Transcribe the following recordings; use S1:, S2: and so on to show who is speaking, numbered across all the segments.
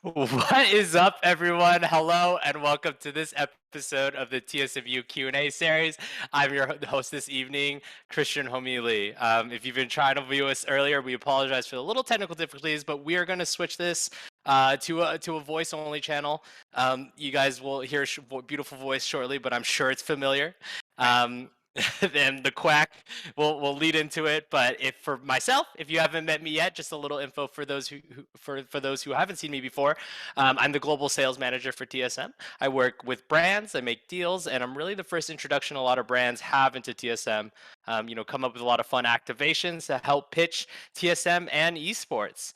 S1: What is up, everyone? Hello, and welcome to this episode of the TSMU Q&A series. I'm your host this evening, Christian Homili. If you've been trying to view us earlier, we apologize for the little technical difficulties, but we are going to switch this to a voice-only channel. You guys will hear a beautiful voice shortly, but I'm sure it's familiar.
S2: Right.
S1: And the Quack will lead into it. But if for myself, if you haven't met me yet, just a little info for those for those who haven't seen me before. I'm the global sales manager for TSM. I work with brands, I make deals, and I'm really the first introduction a lot of brands have into TSM. Come up with a lot of fun activations to help pitch TSM and esports.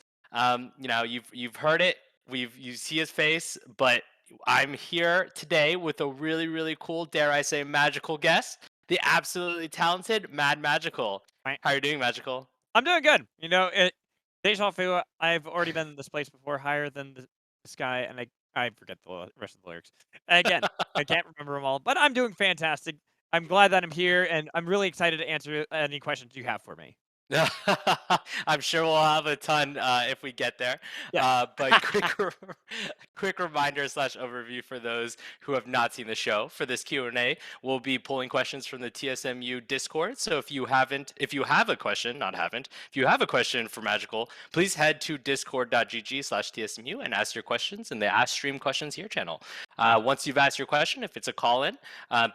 S1: You've heard it. You see his face, but I'm here today with a really cool, dare I say, magical guest, the absolutely talented Mad Magical.
S2: Right.
S1: How are you doing, Magical?
S2: I'm doing good. Deja vu. I've already been in this place before, higher than the sky, and I forget the rest of the lyrics. Again, I can't remember them all, but I'm doing fantastic. I'm glad that I'm here, and I'm really excited to answer any questions you have for me.
S1: I'm sure we'll have a ton if we get there.
S2: Yeah.
S1: But quick reminder slash overview for those who have not seen the show. For this Q&A, we'll be pulling questions from the TSMU Discord. So if you have a question, not haven't, if you have a question for Magical, please head to discord.gg/TSMU and ask your questions in the Ask Stream Questions Here channel. Once you've asked your question, if it's a call-in,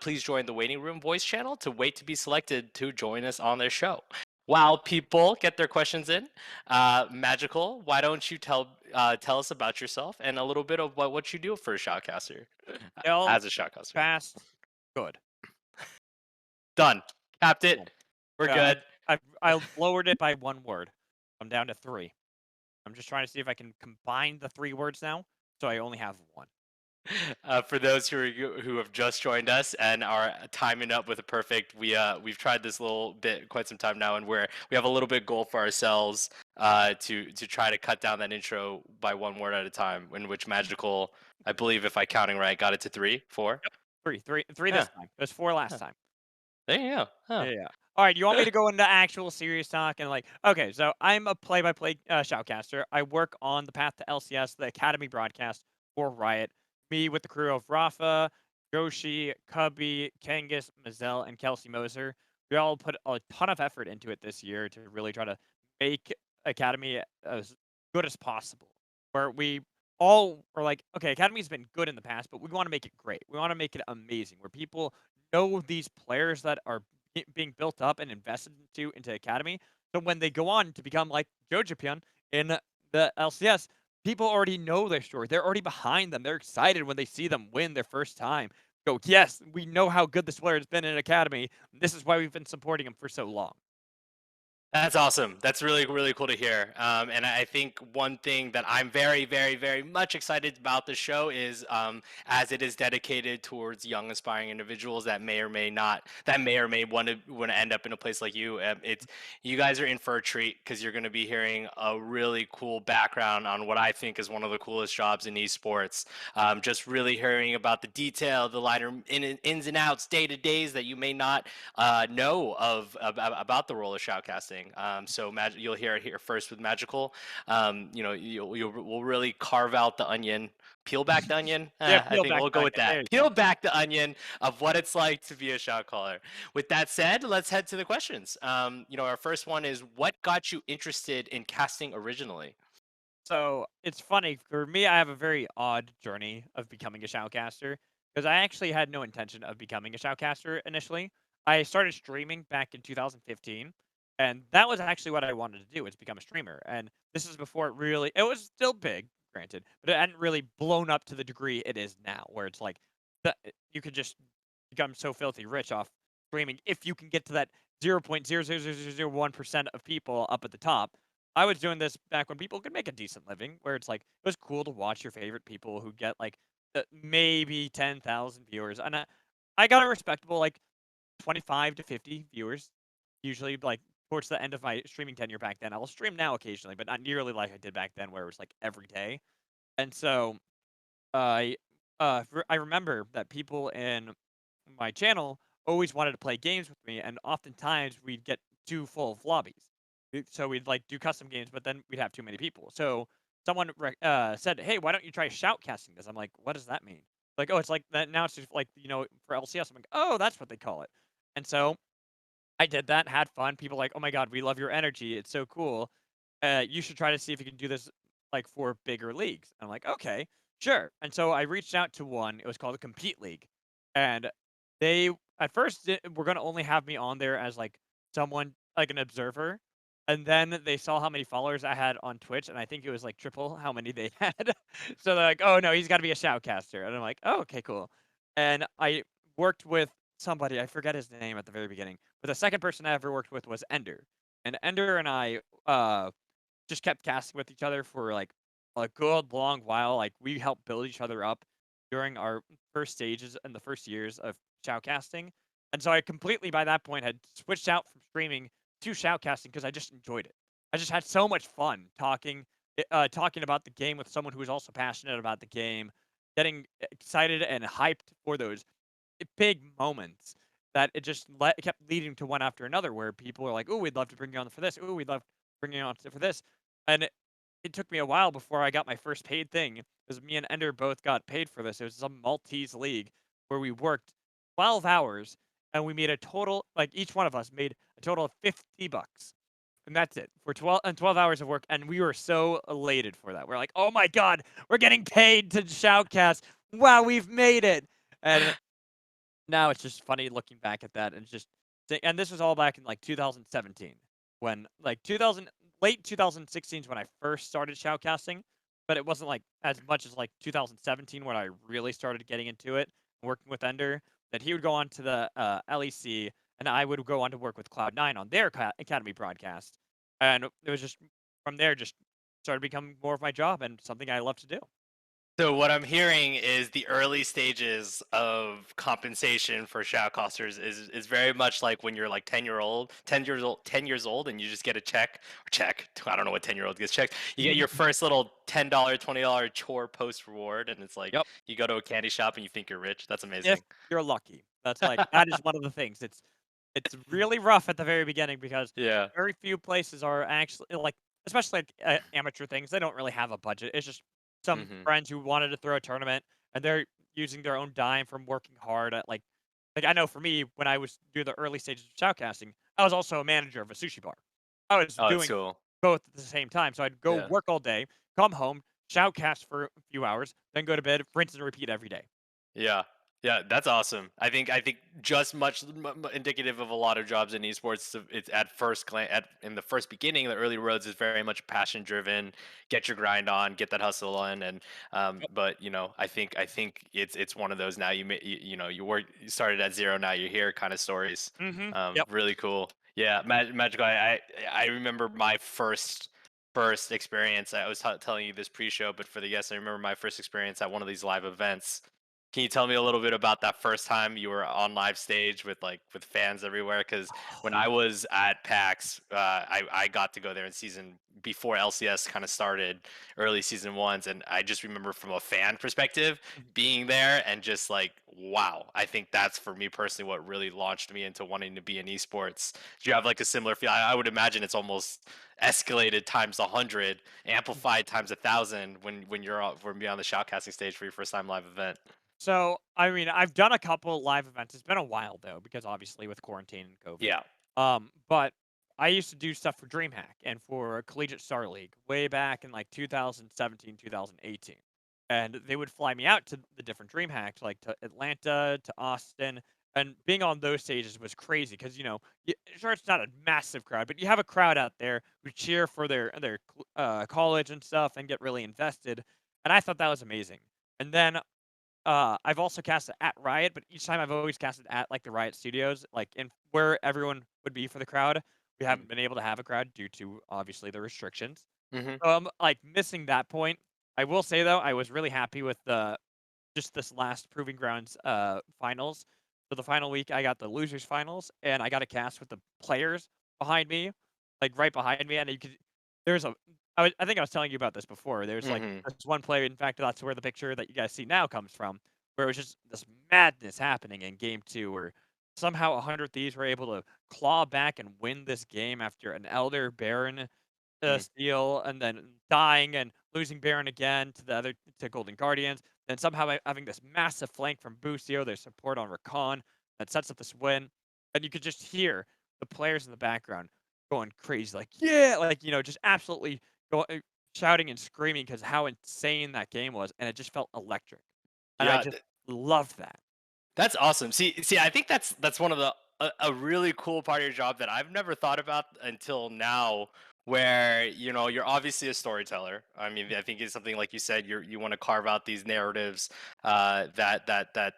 S1: please join the waiting room voice channel to wait to be selected to join us on their show. While people get their questions in, Magical, why don't you tell us about yourself and a little bit of what you do for a shoutcaster,
S2: Ill,
S1: as a shoutcaster.
S2: fast, good.
S1: Done. Capped
S2: Cool.
S1: it. We're
S2: Uh,
S1: good.
S2: I lowered it by one word. I'm down to three. I'm just trying to see if I can combine the three words now, so I only have one.
S1: For those who have just joined us and are timing up with a perfect, we've tried this little bit quite some time now, and we have a little bit goal for ourselves to try to cut down that intro by one word at a time. In which Magical, I believe, if I counting right, got it to three, four.
S2: Yep. Three
S1: Yeah,
S2: this time. It was four last
S1: yeah.
S2: time.
S1: There you go. Huh.
S2: Yeah. All right. You want me to go into actual serious talk and okay, so I'm a play-by-play shoutcaster. I work on the Path to LCS, the Academy broadcast for Riot. Me with the crew of Rafa, Yoshi, Cubby, Kangas, Mazel, and Kelsey Moser. We all put a ton of effort into it this year to really try to make Academy as good as possible. Where we all are like, okay, Academy's been good in the past, but we want to make it great. We want to make it amazing, where people know these players that are being built up and invested into Academy. So when they go on to become like Jojapion in the LCS, people already know their story. They're already behind them. They're excited when they see them win their first time. Go, yes, we know how good this player has been in Academy. This is why we've been supporting him for so long.
S1: That's awesome. That's really cool to hear. And I think one thing that I'm very much excited about the show is as it is dedicated towards young aspiring individuals that may or may want to end up in a place like you. It's you guys are in for a treat because you're going to be hearing a really cool background on what I think is one of the coolest jobs in esports. Just really hearing about the detail, the lighter ins and outs, day to days that you may not know about the role of shoutcasting. So you'll hear it here first with Magical. We'll really carve out the onion, peel back the onion.
S2: Yeah,
S1: I
S2: peel
S1: think
S2: back
S1: we'll
S2: the
S1: go with
S2: onion. There
S1: that.
S2: you go.
S1: Peel back the onion of what it's like to be a shot caller. With that said, let's head to the questions. Our first one is, what got you interested in casting originally?
S2: So it's funny for me. I have a very odd journey of becoming a shoutcaster because I actually had no intention of becoming a shoutcaster initially. I started streaming back in 2015, and that was actually what I wanted to do, was become a streamer. And this is before it was still big, granted, but it hadn't really blown up to the degree it is now, where it's like you could just become so filthy rich off streaming if you can get to that 0.00001% of people up at the top. I was doing this back when people could make a decent living, where it's like it was cool to watch your favorite people who get like maybe 10,000 viewers, and I got a respectable like 25 to 50 viewers, usually like towards the end of my streaming tenure back then. I will stream now occasionally, but not nearly like I did back then, where it was like every day. And so I I remember that people in my channel always wanted to play games with me, and oftentimes we'd get too full of lobbies. So we'd like do custom games, but then we'd have too many people. So someone said, "Hey, why don't you try shoutcasting this?" I'm like, "What does that mean?" Like, "Oh, it's like that now. It's just like for LCS." I'm like, "Oh, that's what they call it." And so I did that, had fun. People like, "Oh my god, we love your energy. It's so cool. You should try to see if you can do this like for bigger leagues." I'm like, "Okay, sure." And so I reached out to one. It was called the Compete League, and they at first were gonna only have me on there as like someone like an observer, and then they saw how many followers I had on Twitch, and I think it was like triple how many they had. So they're like, "Oh no, he's got to be a shoutcaster," and I'm like, "Oh, okay, cool." And I worked with somebody, I forget his name at the very beginning, but the second person I ever worked with was Ender. And Ender and I just kept casting with each other for like a good long while. Like we helped build each other up during our first stages and the first years of shoutcasting. And so I completely by that point had switched out from streaming to shoutcasting because I just enjoyed it. I just had so much fun talking about the game with someone who was also passionate about the game, getting excited and hyped for those big moments that it kept leading to one after another where people were like, "Oh, we'd love to bring you on for this. Oh, we'd love to bring you on for this." And it took me a while before I got my first paid thing because me and Ender both got paid for this. It was some Maltese league where we worked 12 hours and we made a total, like each one of us made a total of $50. And that's it for 12 hours of work. And we were so elated for that. We're like, "Oh my God, we're getting paid to shoutcast. Wow, we've made it." And now it's just funny looking back at that and just and this was all back in like 2017 when like 2000 late 2016 is when I first started shoutcasting, but it wasn't like as much as like 2017 when I really started getting into it, working with Ender. That he would go on to the LEC and I would go on to work with Cloud9 on their Academy broadcast, and it was just from there just started becoming more of my job and something I love to do.
S1: So what I'm hearing is the early stages of compensation for shoutcasters is very much like when you're like 10 years old, and you just get a check. I don't know what 10-year-old gets checked. You get your first little $10, $20 chore post reward, and it's like
S2: Yep.
S1: you go to a candy shop and you think you're rich. That's
S2: If
S1: amazing.
S2: you're lucky. That is one of the things. It's really rough at the very beginning because
S1: Yeah.
S2: very few places are actually like, especially like amateur things. They don't really have a budget. It's just some
S1: Hmm.
S2: friends who wanted to throw a tournament and they're using their own dime from working hard at like I know for me when I was doing the early stages of shoutcasting, I was also a manager of a sushi bar. I was
S1: Oh, that's
S2: doing
S1: cool.
S2: both at the same time, so I'd go
S1: Yeah.
S2: work all day, come home, shoutcast for a few hours, then go to bed, rinse and repeat every day.
S1: Yeah. Yeah, that's awesome. I think just much indicative of a lot of jobs in esports. It's at first glance, in the first beginning, the early roads is very much passion driven. Get your grind on, get that hustle on, and
S2: Yep.
S1: but I think it's one of those now. You started at zero, now you're here kind of stories.
S2: Yep.
S1: Really cool. Yeah, magical. I remember my first experience. I was telling you this pre-show, but for the guests, I remember my first experience at one of these live events. Can you tell me a little bit about that first time you were on live stage with fans everywhere? Because when I was at PAX, I got to go there in season before LCS kind of started, early season ones, and I just remember from a fan perspective
S2: Mhm.
S1: being there and just like, wow. I think that's for me personally what really launched me into wanting to be in esports. Do you have like a similar feel? I would imagine it's almost escalated times 100, amplified times 1,000 when when you're on the shoutcasting stage for your first time live event.
S2: So, I mean, I've done a couple live events. It's been a while though, because obviously with quarantine and COVID.
S1: Yeah.
S2: But I used to do stuff for DreamHack and for Collegiate Star League way back in like 2017, 2018. And they would fly me out to the different DreamHacks, like to Atlanta, to Austin. And being on those stages was crazy because, sure, it's not a massive crowd, but you have a crowd out there who cheer for their college and stuff and get really invested. And I thought that was amazing. And then I've also casted at Riot, but each time I've always casted at like the Riot Studios, like in where everyone would be for the crowd. We haven't been able to have a crowd due to obviously the restrictions.
S1: Mm-hmm.
S2: So I'm like missing that point. I will say though, I was really happy with the just this last Proving Grounds finals. So the final week, I got the losers finals, and I got a cast with the players behind me, like right behind me, and you could. There's a. I think I was telling you about this before. There's like
S1: Mm-hmm.
S2: this one player. In fact, that's where the picture that you guys see now comes from, where it was just this madness happening in game two, where somehow 100 Thieves were able to claw back and win this game after an Elder Baron
S1: Mm.
S2: steal and then dying and losing Baron again to the other to Golden Guardians. Then somehow having this massive flank from Busio, their support on Rakan that sets up this win, and you could just hear the players in the background going crazy, like yeah, like just absolutely go, shouting and screaming because how insane that game was, and it just felt electric, and I
S1: Yeah,
S2: just loved that.
S1: that's awesome. See, I think that's one of the a really cool part of your job that I've never thought about until now. Where you're obviously a storyteller. I mean, I think it's something like you said. You want to carve out these narratives that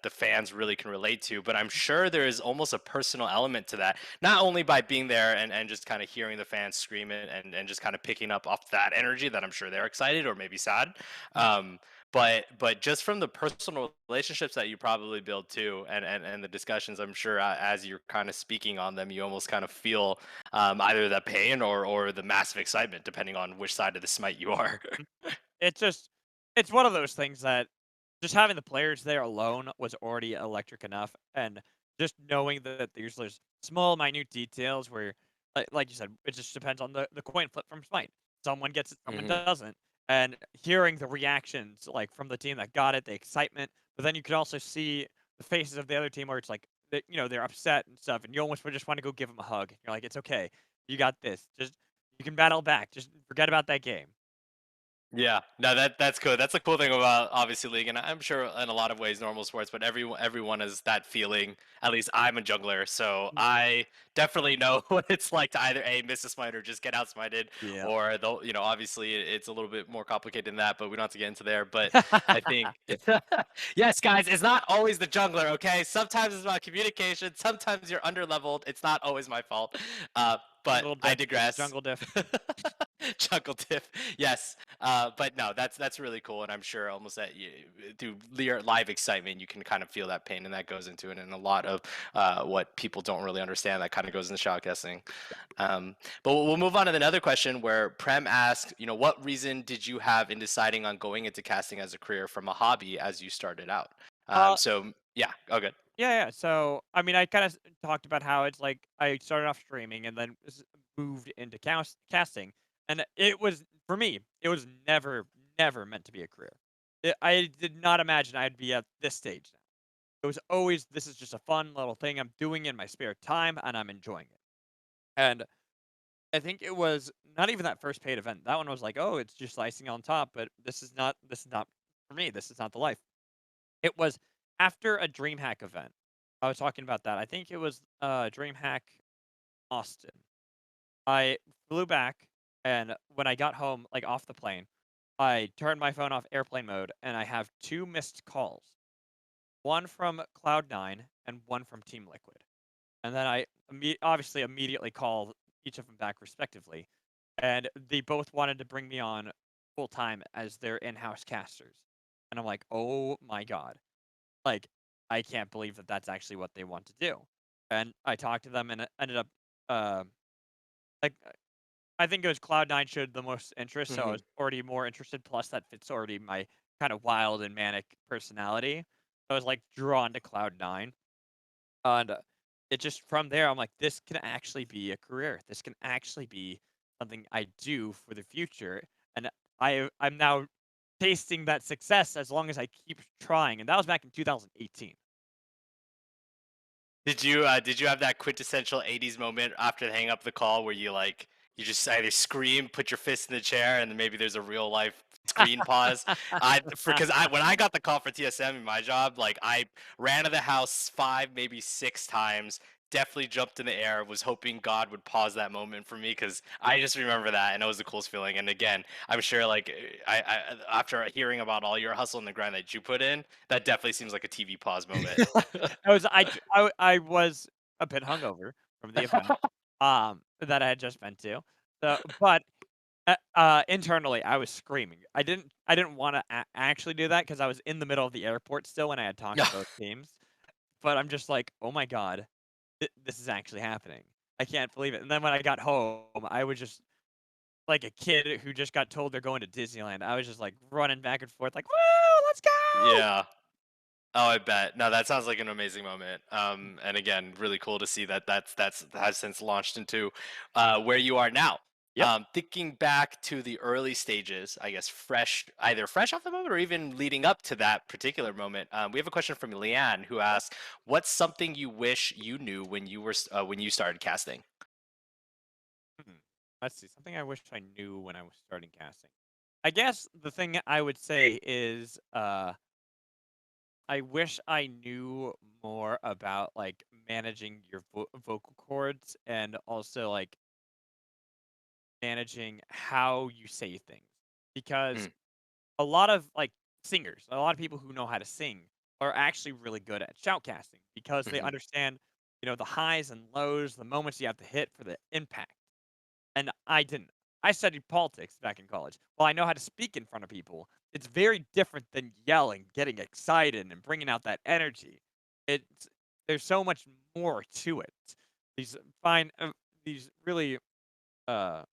S1: the fans really can relate to. But I'm sure there is almost a personal element to that. Not only by being there and just kind of hearing the fans scream it and just kind of picking up off that energy that I'm sure they're excited or maybe sad. Um, but just from the personal relationships that you probably build too, and the discussions, I'm sure as you're kind of speaking on them, you almost kind of feel either the pain or the massive excitement, depending on which side of the smite you are.
S2: It's just it's one of those things that just having the players there alone was already electric enough, and just knowing that there's small, minute details where, like you said, it just depends on the coin flip from Smite. Someone gets it, someone
S1: Hmm.
S2: doesn't, and hearing the reactions like from the team that got it, the excitement, but then you could also see the faces of the other team where it's like they're upset and stuff, and you almost would just want to go give them a hug. You're like, it's okay, you got this. Just you can battle back. Just forget about that game.
S1: Yeah, no, that's cool. That's the cool thing about obviously League, and I'm sure in a lot of ways normal sports, but everyone has that feeling. At least I'm a jungler, so I definitely know what it's like to either a miss a smite or just get out smited,
S2: Yeah.
S1: or though obviously it's a little bit more complicated than that, but we don't have to get into there. But I think yes, guys, it's not always the jungler. Okay, sometimes it's about communication. Sometimes you're under leveled. It's not always my fault. But
S2: Jungle
S1: I
S2: diff, it's
S1: digress.
S2: jungle diff.
S1: Jungle tip, yes. But no, that's really cool, and I'm sure almost that you, through your live excitement, you can kind of feel that pain, and that goes into it, and a lot of what people don't really understand that kind of goes into shoutcasting. Um, but we'll move on to another question where Prem asked, what reason did you have in deciding on going into casting as a career from a hobby as you started out?
S2: Uh,
S1: So yeah, oh good.
S2: yeah, yeah. So, I mean, I kind of talked about how it's like I started off streaming and then moved into casting, and it was for me, it was never meant to be a career. I did not imagine I'd be at this stage now. It was always this is just a fun little thing I'm doing in my spare time, and I'm enjoying it. And I think it was not even that first paid event. That one was like, oh, it's just icing on top, but this is not for me. This is not the life. It was after a DreamHack event. I was talking about that. I think it was, DreamHack Austin. I flew back, and when I got home, like, off the plane, I turned my phone off airplane mode, and I have 2 missed calls, one from Cloud9 and one from Team Liquid. And then I obviously immediately called each of them back respectively, and they both wanted to bring me on full time as their in-house casters. And I'm like, "Oh my god." Like, I can't believe that that's actually what they want to do. And I talked to them and it ended up, uh, like, I think it was Cloud9 showed the most interest, so I
S1: Hmm.
S2: was already more interested. Plus, that fits already my kind of wild and manic personality. I was like drawn to Cloud9, and it just from there, I'm like, this can actually be a career. This can actually be something I do for the future. And I'm now tasting that success as long as I keep trying. And that was back in 2018.
S1: Did you have that quintessential '80s moment after hang up the call where you just either scream, put your fist in the chair, and then maybe there's a real life screen pause? Because I when I got the call for TSM in my job, like I ran to the house 5 maybe 6 times. Definitely jumped in the air. Was hoping God would pause that moment for me because I just remember that and it was the coolest feeling. And again, I'm sure like after hearing about all your hustle and the grind that you put in, that definitely seems like a TV pause moment.
S2: I was a bit hungover from the event, that I had just been to. But internally, I was screaming. I didn't wanna actually do that because I was in the middle of the airport still when I had talked to both teams, but I'm just like, "Oh my god, this is actually happening. I can't believe it." And then when I got home, I was just like a kid who just got told they're going to Disneyland. I was just, like, running back and forth like, "Woo, let's go!"
S1: Yeah. Oh, I bet. No, that sounds like an amazing moment. And again, really cool to see that that has since launched into where you are now.
S2: Yep.
S1: Thinking back to the early stages, I guess either fresh off the moment or even leading up to that particular moment, we have a question from Leanne who asks, "What's something you wish you knew when you started casting?"
S2: Hmm. Let's see. Something I wish I knew when I was starting casting. I guess the thing I would say is, I wish I knew more about like managing your vocal cords and also like managing how you say things because
S1: Mm,
S2: a lot of like singers, a lot of people who know how to sing are actually really good at shoutcasting because they
S1: mhm.
S2: understand, the highs and lows, the moments you have to hit for the impact. And I didn't. I studied politics back in college. Well, I know how to speak in front of people. It's very different than yelling, getting excited, and bringing out that energy. It's there's so much more to it. These fine, these really uh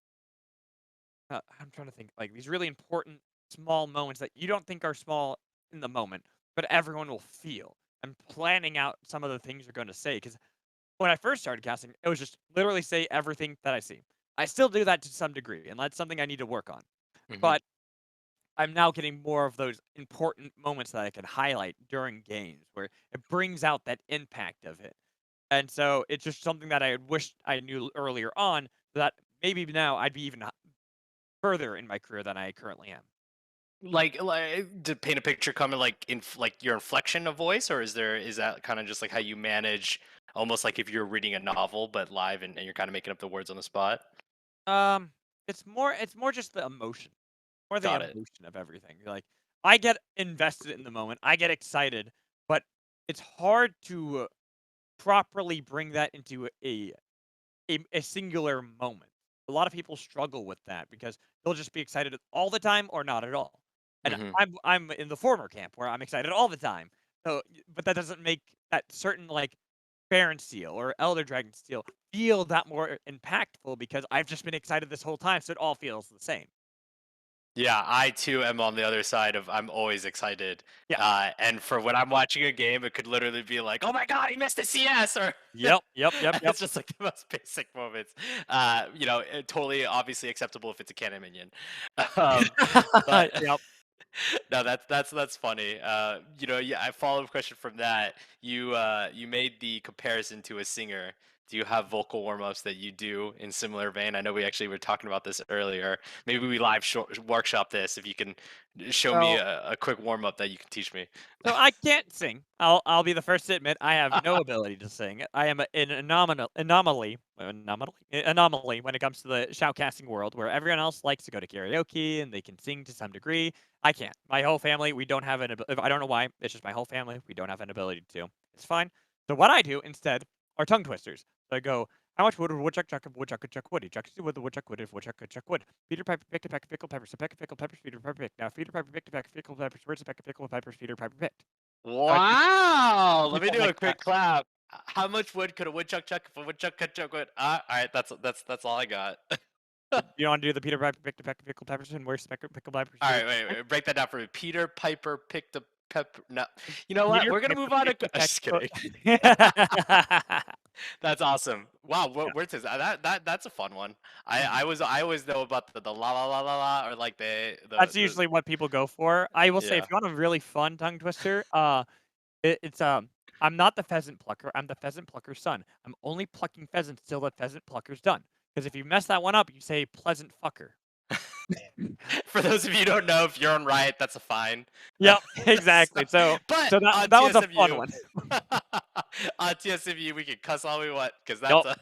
S2: I'm trying to think, like, these really important small moments that you don't think are small in the moment, but everyone will feel. I'm planning out some of the things you're gonna say, because when I first started casting, it was just literally say everything that I see. I still do that to some degree, and that's something I need to work on.
S1: Mhm.
S2: But I'm now getting more of those important moments that I can highlight during games where it brings out that impact of it. And so it's just something that I wished I knew earlier on, so that maybe now I'd be even further in my career than I currently am.
S1: Like to paint a picture, coming like like your inflection of voice, or is that kind of just like how you manage, almost like if you're reading a novel but live and you're kind of making up the words on the spot?
S2: Um, it's more just the emotion, more the
S1: Got it.
S2: emotion of everything. Like I get invested in the moment, I get excited, but it's hard to properly bring that into a singular moment. A lot of people struggle with that because they'll just be excited all the time or not at all. And
S1: Hmm.
S2: I'm in the former camp where I'm excited all the time. So, but that doesn't make that certain like Baron Steel or Elder Dragon Steel feel that more impactful because I've just been excited this whole time, so it all feels the same.
S1: Yeah, I too am on the other side of I'm always excited.
S2: Yeah.
S1: And for when I'm watching a game, it could literally be like, "Oh my god, he missed a CS!" Or
S2: Yep. Yep. Yep. Yep.
S1: it's just like the most basic moments. Totally obviously acceptable if it's a canon minion. Um, but
S2: Yep.
S1: no, that's funny. Yeah, a follow-up question from that. You made the comparison to a singer. Do you have vocal warm-ups that you do in similar vein? I know we actually were talking about this earlier. Maybe we workshop this if you can show me
S2: So
S1: a quick warm-up that you can teach me.
S2: So I can't sing. I'll be the first to admit I have no ability to sing. I am an anomaly when it comes to the shoutcasting world, where everyone else likes to go to karaoke and they can sing to some degree. I can't. My whole family, we don't have I don't know why. It's just my whole family. We don't have an ability to. It's fine. So what I do instead are tongue twisters. So I go, how much wood would woodchuck chuck if woodchuck could chuck wood? He chucks wood the woodchuck would if woodchuck could chuck wood. Peter Piper picked a peck of pickled peppers, a peck of pickled peppers, Peter Piper picked. Now Peter Piper picked a peck of pickled peppers, where's a peck of pickled peppers, Peter Piper picked. So I
S1: Wow!
S2: do
S1: Let me
S2: something
S1: do
S2: like
S1: a
S2: that.
S1: quick clap. How much wood could a woodchuck chuck if a woodchuck could chuck wood? All right, that's all I got.
S2: You wanna do the Peter Piper picked a peck of pickled peppers and where's the peck of pickled peppers,
S1: All
S2: Peter
S1: right,
S2: Piper
S1: wait,
S2: picked?
S1: wait, break that down for me. Peter Piper picked a pepper. No, you know what?
S2: Peter
S1: We're gonna
S2: Piper
S1: move on to.
S2: picked a peck
S1: Just
S2: o
S1: kidding. That's awesome. Wow, what's this? That's a fun one. I always know about the la la la la la, or like
S2: That's
S1: the
S2: usually what people go for. I will say if
S1: yeah.
S2: you want a really fun tongue twister, it's I'm not the pheasant plucker, I'm the pheasant plucker's son. I'm only plucking pheasants till the pheasant plucker's done. Because if you mess that one up, you say pleasant fucker.
S1: For those of you who don't know, if you're on Riot, that's a fine.
S2: Yep,
S1: So-
S2: exactly. So
S1: but
S2: so that
S1: on
S2: that one's a fun
S1: TSMU,
S2: one.
S1: on TSMU, we can cuss all we want because
S2: Yep.
S1: that's a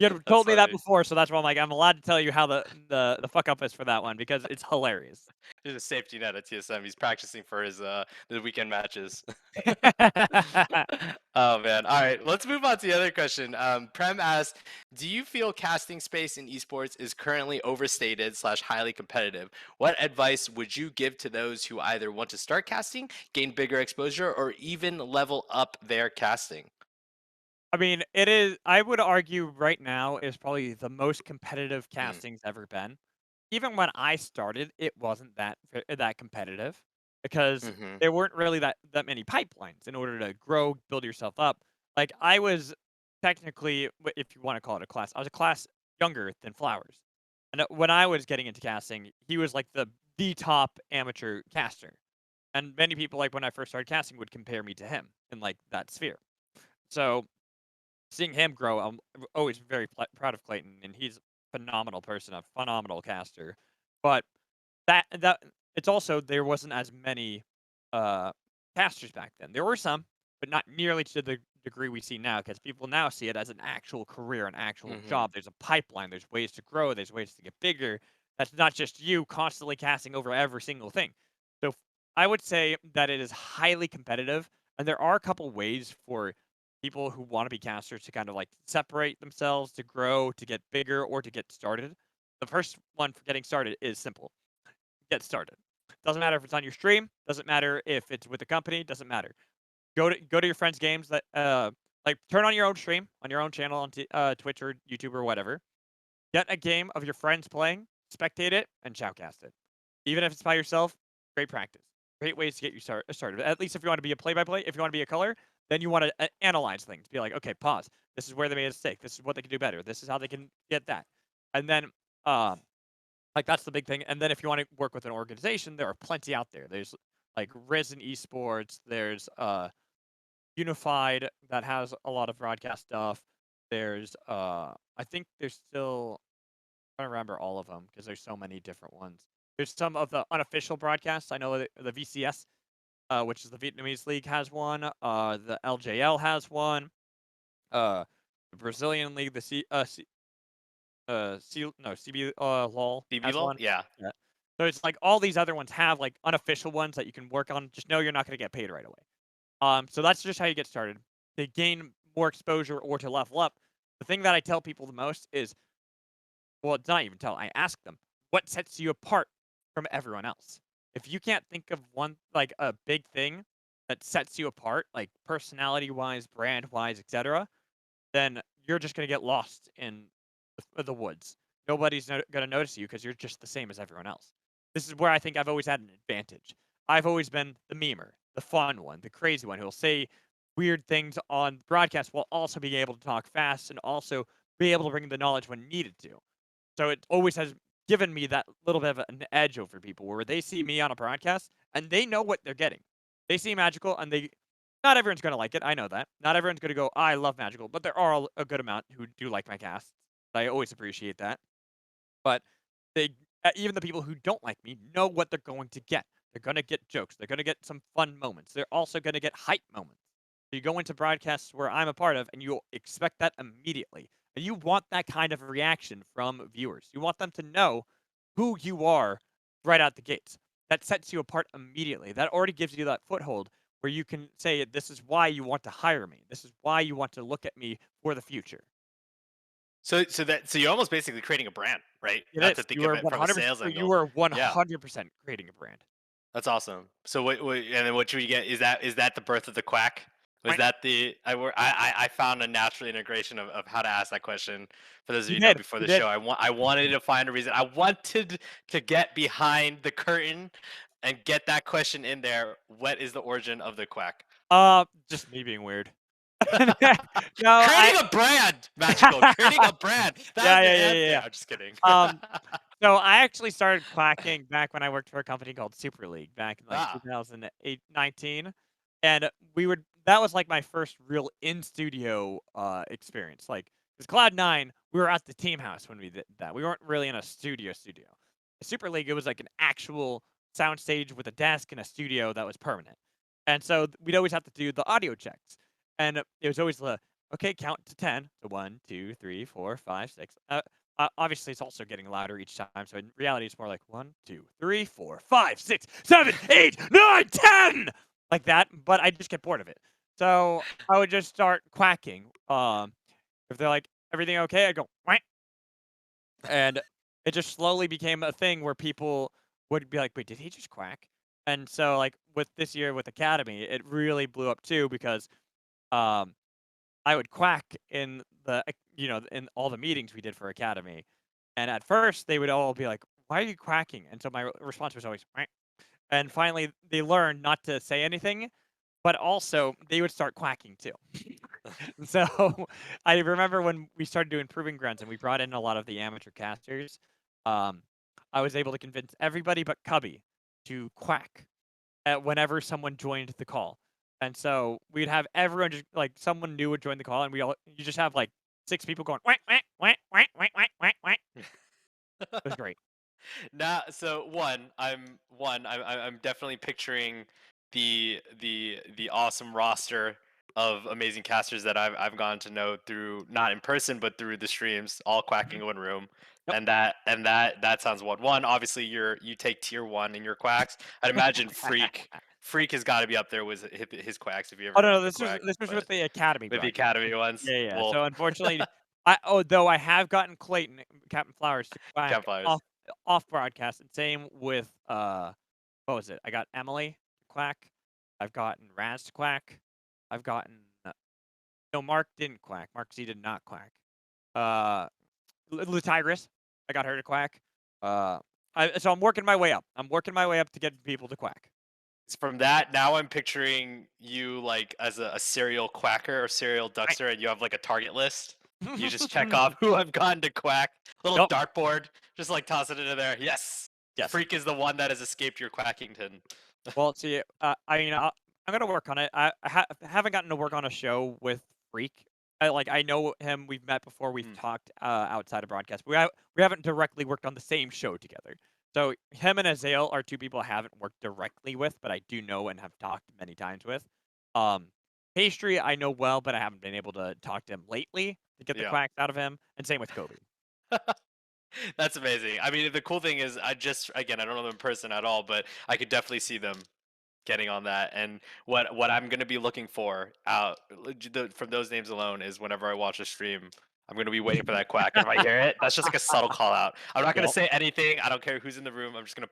S2: You
S1: that's
S2: told me that
S1: funny.
S2: before, so that's why I'm like, I'm allowed to tell you how the fuck up is for that one because it's hilarious.
S1: There's a safety net at TSM. He's practicing for his the weekend matches. Oh man. All right, let's move on to the other question. Prem asks, do you feel casting space in esports is currently overstated slash highly competitive? What advice would you give to those who either want to start casting, gain bigger exposure, or even level up their casting?
S2: I mean, it is I would argue right now is probably the most competitive
S1: Mm,
S2: casting's ever been. Even when I started, it wasn't that competitive because
S1: mm-hmm.
S2: there weren't really that many pipelines in order to grow, build yourself up. Like I was technically, if you want to call it a class, I was a class younger than Flowers. And when I was getting into casting, he was like the top amateur caster. And many people, like when I first started casting, would compare me to him in like that sphere. So seeing him grow, I'm always very proud of Clayton, and he's a phenomenal person, a phenomenal caster. But that it's also there wasn't as many uh casters back then. There were some, but not nearly to the degree we see now, because people now see it as an actual career, an actual
S1: Hmm.
S2: job. There's a pipeline, there's ways to grow, there's ways to get bigger. That's not just you constantly casting over every single thing. So I would say that it is highly competitive, and there are a couple ways for people who want to be casters to kind of like separate themselves, to grow, to get bigger, or to get started. The first one for getting started is simple: get started. Doesn't matter if it's on your stream, doesn't matter if it's with a company, doesn't matter. Go to your friends' games that like turn on your own stream on your own channel on Twitch or YouTube or whatever. Get a game of your friends playing, spectate it, and shoutcast it. Even if it's by yourself, great practice. Great ways to get you started. At least if you want to be a play-by-play, if you want to be a color, then you want to analyze things. Be like, okay, pause. This is where they made a mistake. This is what they can do better. This is how they can get that. And then like, that's the big thing, and then if you wanna work with an organization, there are plenty out there. There's, like, Risen Esports, there's, Unified that has a lot of broadcast stuff. There's, I think there's still I don't remember all of them because there's so many different ones. There's some of the unofficial broadcasts. I know the VCS, which is the Vietnamese League, has one, the LJL has one, the Brazilian League, the CB LOL
S1: DB
S2: has
S1: lol,
S2: one.
S1: yeah.
S2: Yeah. So it's like all these other ones have like unofficial ones that you can work on. Just know you're not going to get paid right away. So that's just how you get started. To gain more exposure or to level up, the thing that I tell people the most is, well, it's not even tell. I ask them, what sets you apart from everyone else? If you can't think of one like a big thing that sets you apart, like personality wise, brand wise, etc., then you're just gonna get lost in the woods. Nobody's gonna notice you because you're just the same as everyone else. This is where I think I've always had an advantage. I've always been the memer, the fun one, the crazy one who'll say weird things on broadcast while also being able to talk fast and also be able to bring the knowledge when needed to. So it always has given me that little bit of an edge over people where they see me on a broadcast and they know what they're getting. They see magical and they not everyone's going to like it. I know that. Not everyone's going to go, I love magical, but there are a good amount who do like my casts. I always appreciate that. But they even the people who don't like me know what they're going to get. They're going to get jokes. They're going to get some fun moments. They're also going to get hype moments. So you go into broadcasts where I'm a part of, and you expect that immediately. And you want that kind of reaction from viewers. You want them to know who you are right out the gates. That sets you apart immediately. That already gives you that foothold where you can say, this is why you want to hire me. This is why you want to look at me for the future.
S1: So you're almost basically creating a brand, right?
S2: It
S1: Not to
S2: is.
S1: think
S2: You
S1: of
S2: are
S1: it from a
S2: 100%.
S1: sales
S2: You
S1: angle.
S2: are
S1: Yeah,
S2: 100% creating a brand.
S1: that's awesome. So and then what should we get? Is that the birth of the quack? Was
S2: Right.
S1: that the I found a natural integration of how to ask that question. For those of
S2: You
S1: you know,
S2: did.
S1: before
S2: You
S1: the
S2: did.
S1: show, I wanted to find a reason. I wanted to get behind the curtain and get that question in there. What is the origin of the quack?
S2: Just me being weird. No, I.
S1: Creating a brand, magical. Creating a brand. That was
S2: Yeah,
S1: the
S2: yeah, yeah, yeah,
S1: answer.
S2: yeah.
S1: I'm just kidding.
S2: Um, so I actually started quacking back when I worked for a company called Super League back in like
S1: Ah,
S2: 2008, 19, and we would that was like my first real in studio experience. Like, because Cloud9, we were at the team house when we did that. We weren't really in a studio. Super League, it was like an actual sound stage with a desk and a studio that was permanent. And so we'd always have to do the audio checks. And it was always the okay, count to 10. So 1, 2, 3, 4, 5, 6. Obviously, it's also getting louder each time. So in reality, it's more like 1, 2, 3, 4, 5, 6, 7, 8, 9, 10, like that. But I just get bored of it. So I would just start quacking. If they're like, everything okay? I go, quack. And it just slowly became a thing where people would be like, wait, did he just quack? And so, like, with this year with Academy, it really blew up too because um, I would quack in in all the meetings we did for Academy. And at first, they would all be like, why are you quacking? And so my response was always, "Quack." And finally, they learned not to say anything, but also they would start quacking too. So I remember when we started doing Proving Grounds and we brought in a lot of the amateur casters, um, I was able to convince everybody but Cubby to quack whenever someone joined the call. And so we'd have everyone just like someone new would join the call, and you just have like 6 people going whack whack whack whack whack whack whack whack. It was great.
S1: Now, so I'm definitely picturing the awesome roster of amazing casters that I've gotten to know through, not in person but through the streams, all quacking
S2: Mhm.
S1: in one room.
S2: Yep.
S1: And that sounds one. Obviously, you take tier one in your quacks. I'd imagine Freak has got to be up there with his quacks if you ever
S2: Oh no,
S1: got
S2: no,
S1: to
S2: this was
S1: quack.
S2: this was with
S1: But
S2: the academy
S1: with the
S2: broadcast.
S1: academy ones,
S2: Yeah, yeah.
S1: well,
S2: So unfortunately, though I have gotten Clayton, Captain Flowers, to quack
S1: campfires.
S2: off broadcast, and same with what was it? I got Emily to quack. I've gotten Raz to quack. I've gotten no, Mark didn't quack. Mark Z did not quack. Uh, Tigress, I got her to quack. Uh, so I'm working my way up. I'm working my way up to get people to quack.
S1: From that, now I'm picturing you like as a serial quacker or serial
S2: Right.
S1: duckster, and you have like a target list. You just check off who I've gotten to quack. Little
S2: Nope.
S1: dartboard, just like toss it into there. Yes,
S2: Yes.
S1: Freak is the one that has escaped your quackington.
S2: Well, see, I mean, I'm gonna work on it. Haven't gotten to work on a show with Freak. I know him. We've met before. We've
S1: Mm,
S2: talked outside of broadcast. We haven't directly worked on the same show together. So him and Azael are 2 people I haven't worked directly with, but I do know and have talked many times with. Um, Pastry I know well, but I haven't been able to talk to him lately to get the
S1: yeah,
S2: quacks out of him. And same with Kobe.
S1: that's amazing. I mean, the cool thing is, again, I don't know them in person at all, but I could definitely see them getting on that. And what I'm gonna be looking for from those names alone is whenever I watch a stream, I'm gonna be waiting for that quack. And if I hear it, that's just like a subtle call out. I'm not gonna
S2: Yep.
S1: say anything. I don't care who's in the room. I'm just gonna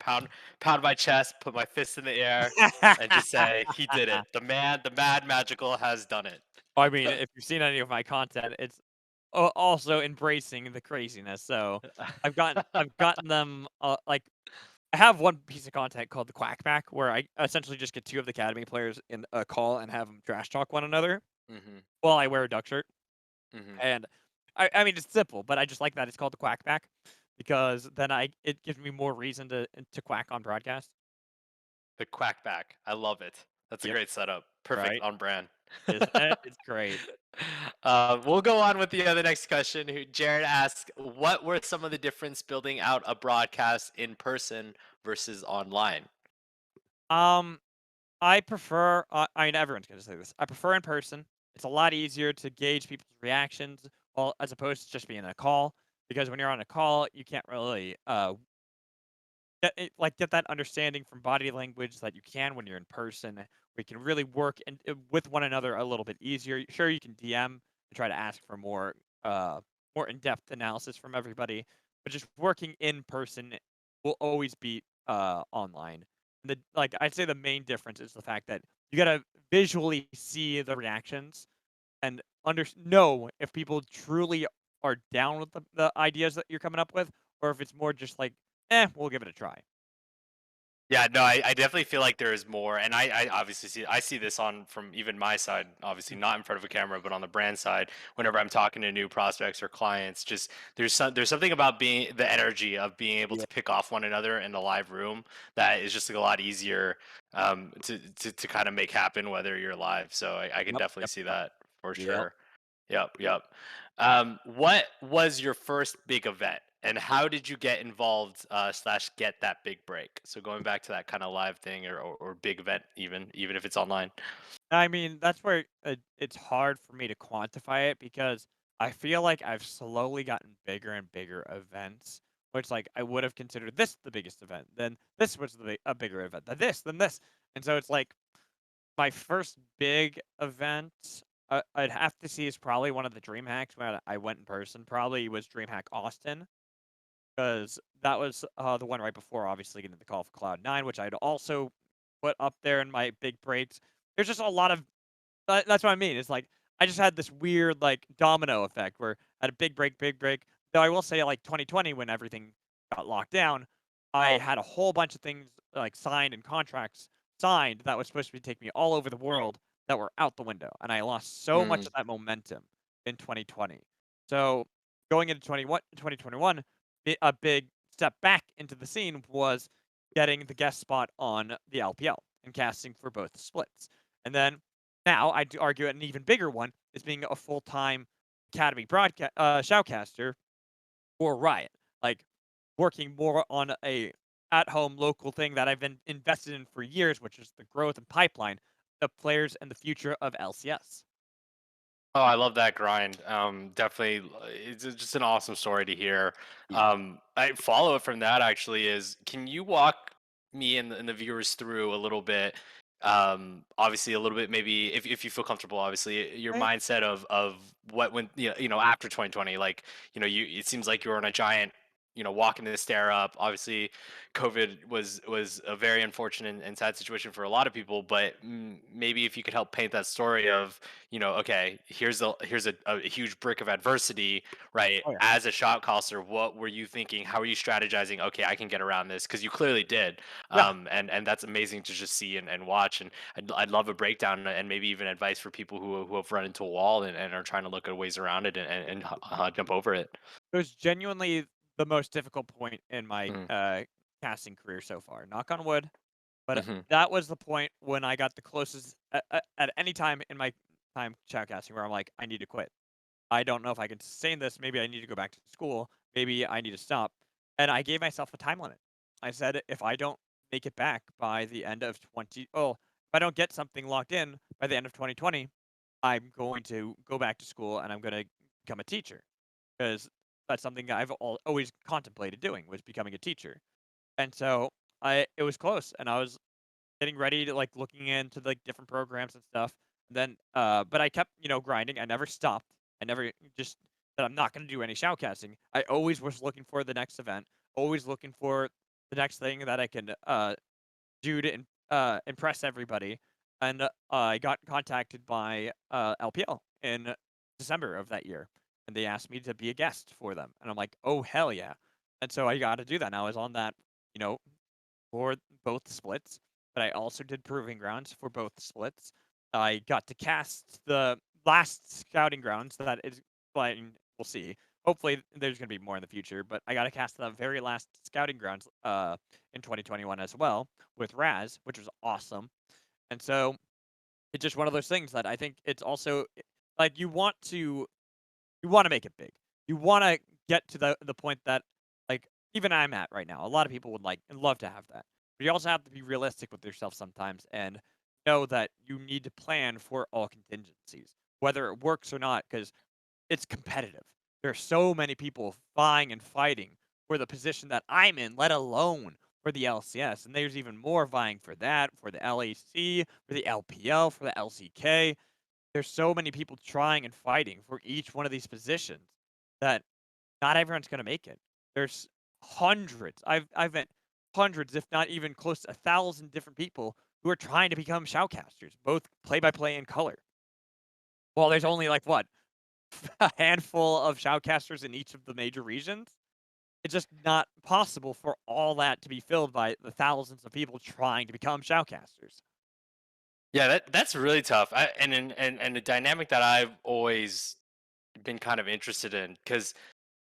S1: pound my chest, put my fist in the air, and just say, "He did it. The mad magical has done it."
S2: I mean, if you've seen any of my content, it's also embracing the craziness. So I've gotten them like I have one piece of content called the Quack Back where I essentially just get 2 of the academy players in a call and have them trash talk one another
S1: hmm
S2: while I wear a duck shirt.
S1: hmm
S2: And I mean it's simple, but I just like that it's called the Quack Back because then I it gives me more reason to quack on broadcast.
S1: The quack back. I love it. That's a
S2: Yep.
S1: great setup. Perfect
S2: Right.
S1: on brand.
S2: Isn't it? It's great.
S1: We'll go on with the other next question. Who Jared asks, "What were some of the difference building out a broadcast in person versus online?"
S2: Um I prefer, I mean, everyone's gonna say this. I prefer in person. It's a lot easier to gauge people's reactions, well, as opposed to just being a call. Because when you're on a call, you can't really get that understanding from body language that you can when you're in person. We can really work with one another a little bit easier. Sure, you can DM and try to ask for more in-depth analysis from everybody, but just working in person will always beat online. I'd say the main difference is the fact that you gotta visually see the reactions and know if people truly are down with the ideas that you're coming up with, or if it's more just like, we'll give it a try.
S1: Yeah, no, I definitely feel like there is more, and I obviously see this on from even my side, obviously not in front of a camera, but on the brand side. Whenever I'm talking to new prospects or clients, just there's something about being the energy of being able
S2: Yeah.
S1: to pick off one another in a live room that is just like a lot easier to kind of make happen whether you're live. So I can
S2: Yep.
S1: definitely
S2: Yep.
S1: see
S2: Yep.
S1: that for
S2: Yep.
S1: sure. Yep. What was your first big event, and how did you get involved slash get that big break? So going back to that kind of live thing or big event, even if it's online.
S2: I mean, that's where it's hard for me to quantify it because I feel like I've slowly gotten bigger and bigger events, which like I would have considered this the biggest event, then this was a bigger event, then this, and so it's like my first big event. I'd have to see is probably one of the Dream Hacks when I went in person. Probably was DreamHack Austin because that was the one right before, obviously getting the call for Cloud9, which I'd also put up there in my big breaks. There's just a lot of that's what I mean. It's like I just had this weird like domino effect where at a big break. Though I will say, like 2020, when everything got locked down, I had a whole bunch of things like signed and contracts signed that was supposed to take me all over the world that were out the window, and I lost so much
S1: Mm,
S2: of that momentum in 2020. So going into 2021, a big step back into the scene was getting the guest spot on the LPL and casting for both splits. And then now I'd argue an even bigger one is being a full-time Academy broadcast shoutcaster for Riot. Like working more on a at-home local thing that I've been invested in for years, which is the growth and pipeline of players and the future of LCS.
S1: Oh, I love that grind. Definitely, it's just an awesome story to hear.
S2: Yeah.
S1: I follow it from that actually is, can you walk me and the viewers through a little bit? Obviously, a little bit maybe if you feel comfortable. Obviously, your
S2: Right.
S1: mindset of what went after 2020. Like you it seems like you're on a giant walking the stair up. Obviously, COVID was a very unfortunate and sad situation for a lot of people. But maybe if you could help paint that story of okay, here's a huge brick of adversity, right?
S2: Oh yeah.
S1: As a shot caster, what were you thinking? How were you strategizing? Okay, I can get around this because you clearly did,
S2: Yeah.
S1: and that's amazing to just see and watch. And I'd love a breakdown and maybe even advice for people who have run into a wall and are trying to look at ways around it and jump over it.
S2: It was genuinely the most difficult point in my
S1: Mm-hmm.
S2: casting career so far. Knock on wood. But
S1: Mm-hmm.
S2: that was the point when I got the closest at any time in my time shoutcasting where I'm like, I need to quit. I don't know if I can sustain this. Maybe I need to go back to school. Maybe I need to stop. And I gave myself a time limit. I said, if I don't make it back by the end of if I don't get something locked in by the end of 2020, I'm going to go back to school and I'm going to become a teacher because that's something I've always contemplated doing was becoming a teacher. And so it was close, and I was getting ready to like looking into like different programs and stuff. And then, but I kept grinding. I never stopped. I never just said I'm not going to do any shoutcasting. I always was looking for the next event, always looking for the next thing that I can do to impress everybody. And I got contacted by LPL in December of that year, and they asked me to be a guest for them, and I'm like, oh hell yeah! And so I got to do that. And I was on that, you know, for both splits, but I also did proving grounds for both splits. I got to cast the last scouting grounds that is playing. We'll see. Hopefully, there's going to be more in the future, but I got to cast the very last scouting grounds in 2021 as well with Raz, which was awesome. And so it's just one of those things that I think it's also like you want to make it big. You want to get to the point that like even I'm at right now. A lot of people would like and love to have that. But you also have to be realistic with yourself sometimes and know that you need to plan for all contingencies, whether it works or not, because it's competitive. There are so many people vying and fighting for the position that I'm in, let alone for the LCS. And there's even more vying for that, for the LAC, for the LPL, for the LCK. There's so many people trying and fighting for each one of these positions that not everyone's going to make it. There's hundreds. I've met hundreds, if not even close to 1,000 different people who are trying to become shoutcasters, both play by play and color. Well, there's only like what a handful of shoutcasters in each of the major regions. It's just not possible for all that to be filled by the thousands of people trying to become shoutcasters.
S1: Yeah, that's really tough. And the dynamic that I've always been kind of interested in, because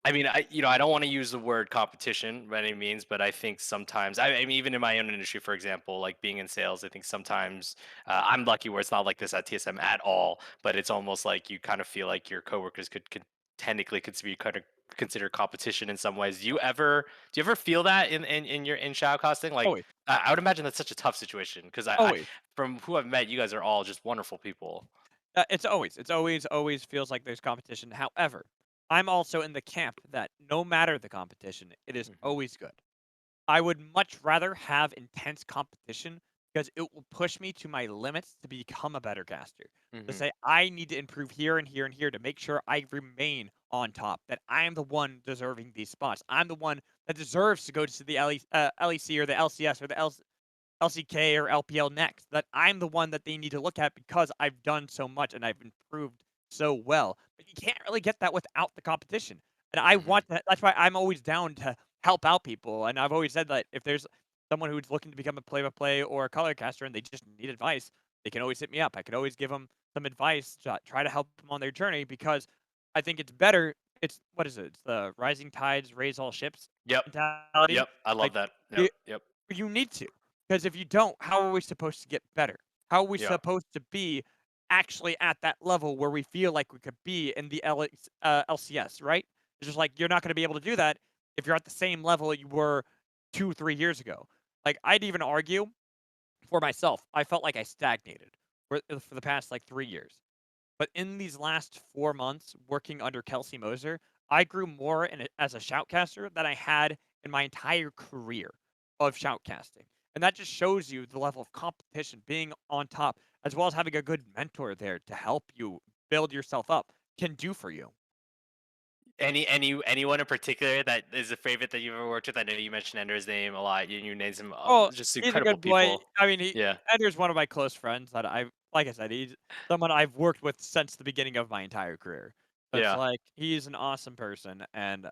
S1: I mean, I don't want to use the word competition by any means, but I think sometimes, I mean, even in my own industry, for example, like being in sales, I think sometimes I'm lucky where it's not like this at TSM at all, but it's almost like you kind of feel like your coworkers could technically could be kind of considered competition in some ways. Do you ever feel that in your in shadow costing? Like,
S2: Always,
S1: I would imagine that's such a tough situation because I
S2: always.
S1: from who I've met, you guys are all just wonderful people.
S2: It's always feels like there's competition. However, I'm also in the camp that no matter the competition, it is
S1: Hmm.
S2: always good. I would much rather have intense competition because it will push me to my limits to become a better caster. To
S1: Hmm.
S2: say I need to improve here and here and here to make sure I remain on top. That I am the one deserving these spots. I'm the one that deserves to go to the LEC or the LCS or the LCK or LPL next. That I'm the one that they need to look at because I've done so much and I've improved so well. But you can't really get that without the competition. And I
S1: Hmm.
S2: want that. That's why I'm always down to help out people. And I've always said that if there's someone who's looking to become a play-by-play or a color caster and they just need advice, they can always hit me up. I could always give them some advice, try to help them on their journey because I think it's better it's what is it? It's the rising tides raise all ships
S1: Yep.
S2: mentality.
S1: Yep. I love
S2: Like
S1: that. Yep.
S2: you,
S1: Yep.
S2: you need to, because if you don't, how are we supposed to get better? How are we
S1: Yeah.
S2: supposed to be actually at that level where we feel like we could be in the LCS, right? It's just like you're not going to be able to do that if you're at the same level you were 2, 3 years ago. Like I'd even argue for myself, I felt like I stagnated for the past like 3 years. But in these last 4 months working under Kelsey Moser, I grew more as a shoutcaster than I had in my entire career of shoutcasting. And that just shows you the level of competition being on top, as well as having a good mentor there to help you build yourself up, can do for you.
S1: Anyone in particular that is a favorite that you've ever worked with? I know you mentioned Ender's name a lot. You named some
S2: Oh,
S1: just
S2: he's a
S1: incredible
S2: good boy.
S1: people.
S2: I mean,
S1: Yeah.
S2: Edgar's one of my close friends that like I said, he's someone I've worked with since the beginning of my entire career. So it's
S1: Yeah.
S2: like he's an awesome person and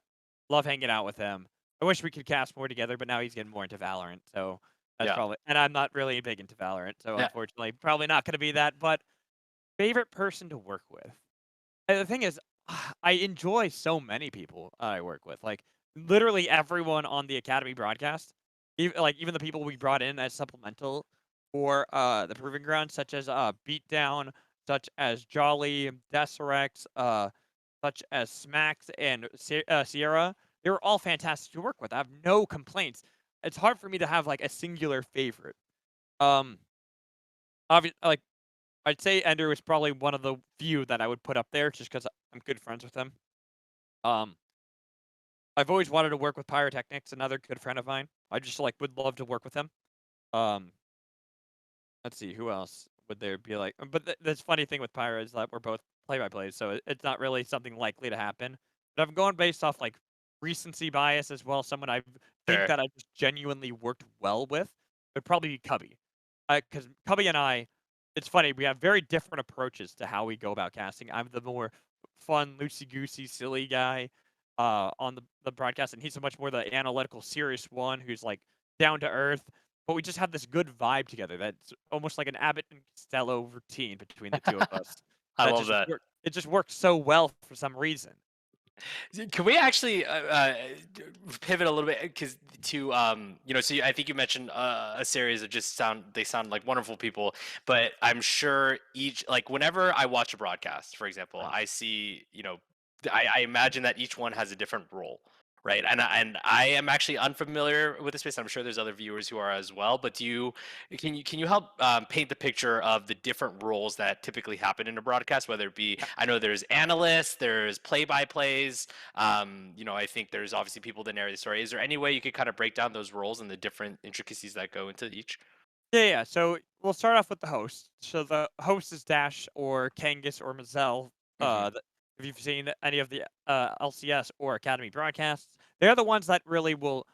S2: love hanging out with him. I wish we could cast more together, but now he's getting more into Valorant. So that's
S1: Yeah.
S2: probably, and I'm not really big into Valorant. So
S1: Yeah.
S2: unfortunately, probably not going to be that. But favorite person to work with. And the thing is, I enjoy so many people I work with. Like literally everyone on the Academy broadcast, even the people we brought in as supplemental for the Proving Ground, such as Beatdown, such as Jolly, Deserex, such as Smacks and Sierra. They were all fantastic to work with. I have no complaints. It's hard for me to have like a singular favorite. Um, like I'd say Ender was probably one of the few that I would put up there just because 'cause I'm good friends with him. Um, I've always wanted to work with Pyrotechnics, another good friend of mine. I just, like, would love to work with him. Um, let's see, who else would there be like but the funny thing with Pyro is that we're both play-by-plays, so it's not really something likely to happen. But I'm going based off, like, recency bias as well, someone I think
S1: Sure.
S2: that I just genuinely worked well with would probably be Cubby. Because Cubby and I it's funny, we have very different approaches to how we go about casting. I'm the more fun, loosey-goosey, silly guy, on the broadcast, and he's a much more the analytical, serious one who's, like, down to earth. But we just have this good vibe together that's almost like an Abbott and Costello routine between the 2 of us
S1: I
S2: that
S1: love
S2: just
S1: that.
S2: it just works so well for some reason.
S1: Can we actually pivot a little bit because to so I think you mentioned a series of just sound like wonderful people, but I'm sure each like whenever I watch a broadcast, for example,
S2: Uh-huh.
S1: I see I imagine that each one has a different role. Right, and I am actually unfamiliar with the space. I'm sure there's other viewers who are as well. But can you help paint the picture of the different roles that typically happen in a broadcast? Whether it be,
S2: Yeah.
S1: I know there's analysts, there's play-by-plays, I think there's obviously people that narrate the story. Is there any way you could kind of break down those roles and the different intricacies that go into each?
S2: Yeah. So we'll start off with the host. So the host is Dash or Kangas or Mazel.
S1: Hmm.
S2: If you've seen any of the LCS or Academy broadcasts, they're the ones that really will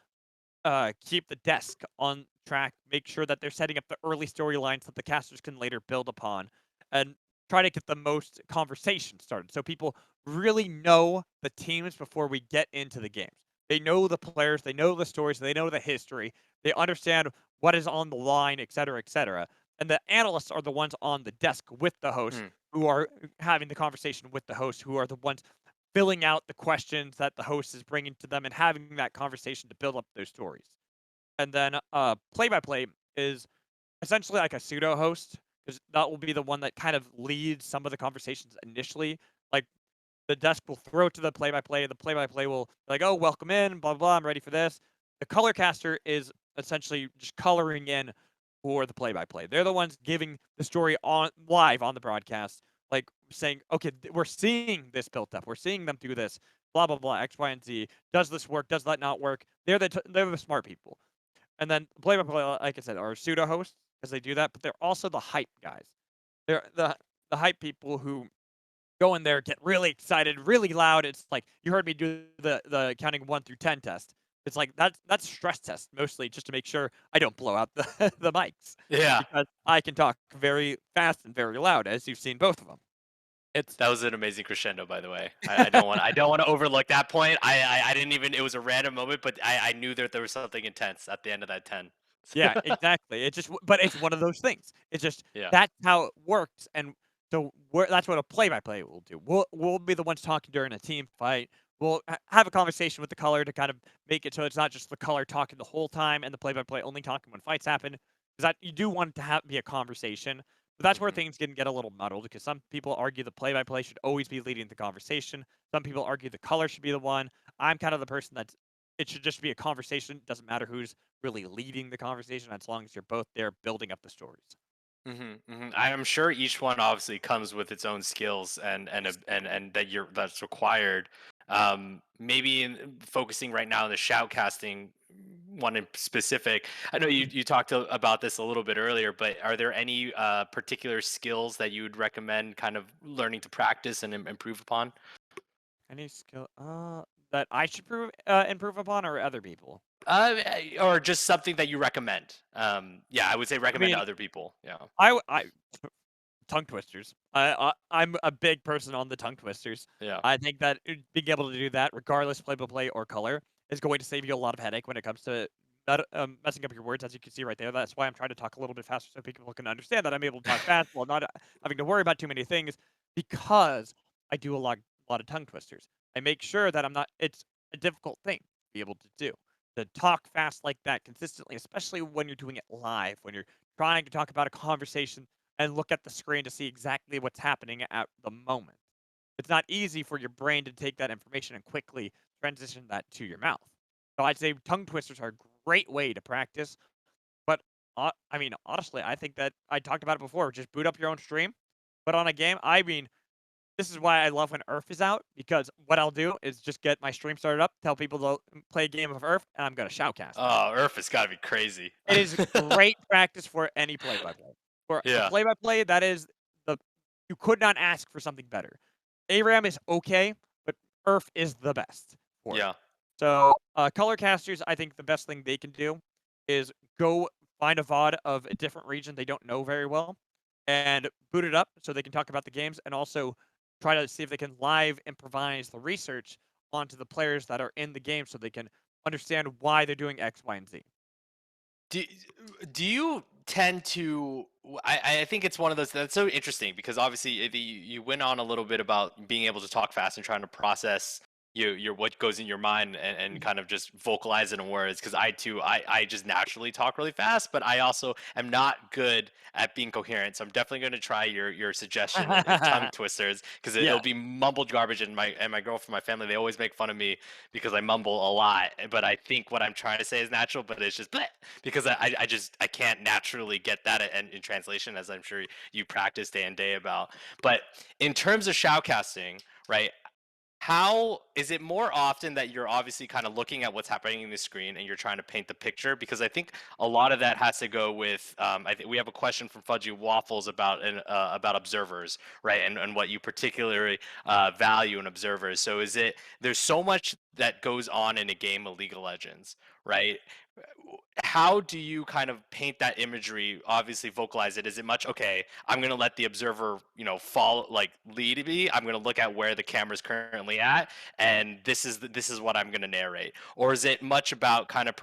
S2: keep the desk on track, make sure that they're setting up the early storylines that the casters can later build upon, and try to get the most conversation started so people really know the teams before we get into the games. They know the players, they know the stories, they know the history, they understand what is on the line, etc., etc. And the analysts are the ones on the desk with the host
S1: Mm.
S2: who are having the conversation with the host, who are the ones filling out the questions that the host is bringing to them and having that conversation to build up those stories. And then play by play is essentially like a pseudo host because that will be the one that kind of leads some of the conversations initially. Like the desk will throw to the play by play will be like, oh, welcome in, blah, blah, I'm ready for this. The color caster is essentially just coloring in for the play by play. They're the ones giving the story on live on the broadcast, like saying, okay, we're seeing this built up. We're seeing them do this, blah, blah, blah, X, Y, and Z. Does this work? Does that not work? They're the smart people. And then play by play, like I said, are pseudo hosts because they do that, but they're also the hype guys. They're the hype people who go in there, get really excited, really loud. It's like you heard me do the counting 1 through 10 test. It's like that's stress test mostly just to make sure I don't blow out the the mics
S1: Yeah,
S2: because I can talk very fast and very loud, as you've seen both of them. It's
S1: that was an amazing crescendo, by the way. I don't want to overlook that point. I didn't even. It was a random moment, but I knew that there was something intense at the end of that 10.
S2: yeah, exactly. It just but it's one of those things. It's just
S1: Yeah.
S2: that's how it works, and So that's what a play-by-play will do. We'll be the ones talking during a team fight. We'll have a conversation with the color to kind of make it so it's not just the color talking the whole time and the play-by-play only talking when fights happen. Because that you do want it to be a conversation, but that's where
S1: Hmm.
S2: things can get a little muddled. Because some people argue the play-by-play should always be leading the conversation. Some people argue the color should be the one. I'm kind of the person that's it should just be a conversation. It doesn't matter who's really leading the conversation as long as you're both there building up the stories.
S1: I'm sure each one obviously comes with its own skills and that's required. Maybe focusing right now on the shoutcasting one in specific. I know you talked about this a little bit earlier, but are there any particular skills that you would recommend kind of learning to practice and improve upon?
S2: Any skill that I should improve upon or other people?
S1: Or just something that you recommend. Yeah, I would say
S2: I
S1: recommend to
S2: mean,
S1: other people. Yeah,
S2: I tongue twisters. I'm a big person on the tongue twisters.
S1: yeah.
S2: I think that being able to do that, regardless play by play or color, is going to save you a lot of headache when it comes to messing up your words, as you can see right there. That's why I'm trying to talk a little bit faster so people can understand that I'm able to talk fast while not having to worry about too many things because I do a lot of tongue twisters. I make sure that I'm not. It's a difficult thing to be able to do. To talk fast like that consistently, especially when you're doing it live, when you're trying to talk about a conversation and look at the screen to see exactly what's happening at the moment. It's not easy for your brain to take that information and quickly transition that to your mouth. So I'd say tongue twisters are a great way to practice. But I mean, honestly, I think that I talked about it before. Just boot up your own stream, put on a game. I mean, this is why I love when Earth is out because what I'll do is just get my stream started up, tell people to play a game of Earth, and I'm gonna shoutcast it.
S1: Oh, Earth has got to be crazy.
S2: It is great practice for any play-by-play. For a
S1: Yeah,
S2: play-by-play, that is the you could not ask for something better. ARAM is okay, but Earth is the best for it.
S1: yeah.
S2: So, color casters, I think the best thing they can do is go find a VOD of a different region they don't know very well and boot it up so they can talk about the games and also try to see if they can live improvise the research onto the players that are in the game so they can understand why they're doing X, Y, and Z.
S1: Do do you tend to? I think it's one of those that's so interesting because obviously you went on a little bit about being able to talk fast and trying to process your what goes in your mind and kind of just vocalize it in words because I too I just naturally talk really fast but I also am not good at being coherent so I'm definitely going to try your suggestion of tongue twisters because it'll
S2: Yes.
S1: be mumbled garbage and my girlfriend my family they always make fun of me because I mumble a lot but I think what I'm trying to say is natural but it's just bleh, because I just I can't naturally get that in translation as I'm sure you practice day and day about. But in terms of shoutcasting, right? How is it more often that you're obviously kind of looking at what's happening in the screen and you're trying to paint the picture? Because I think a lot of that has to go with. I think we have a question from Fudgy Waffles about observers, right? And what you particularly value in observers. So is it there's so much that goes on in a game of League of Legends, right? How do you kind of paint that imagery obviously vocalize it is it much okay I'm going to let the observer follow like lead me I'm going to look at where the camera's currently at and this is what I'm going to narrate or is it much about kind of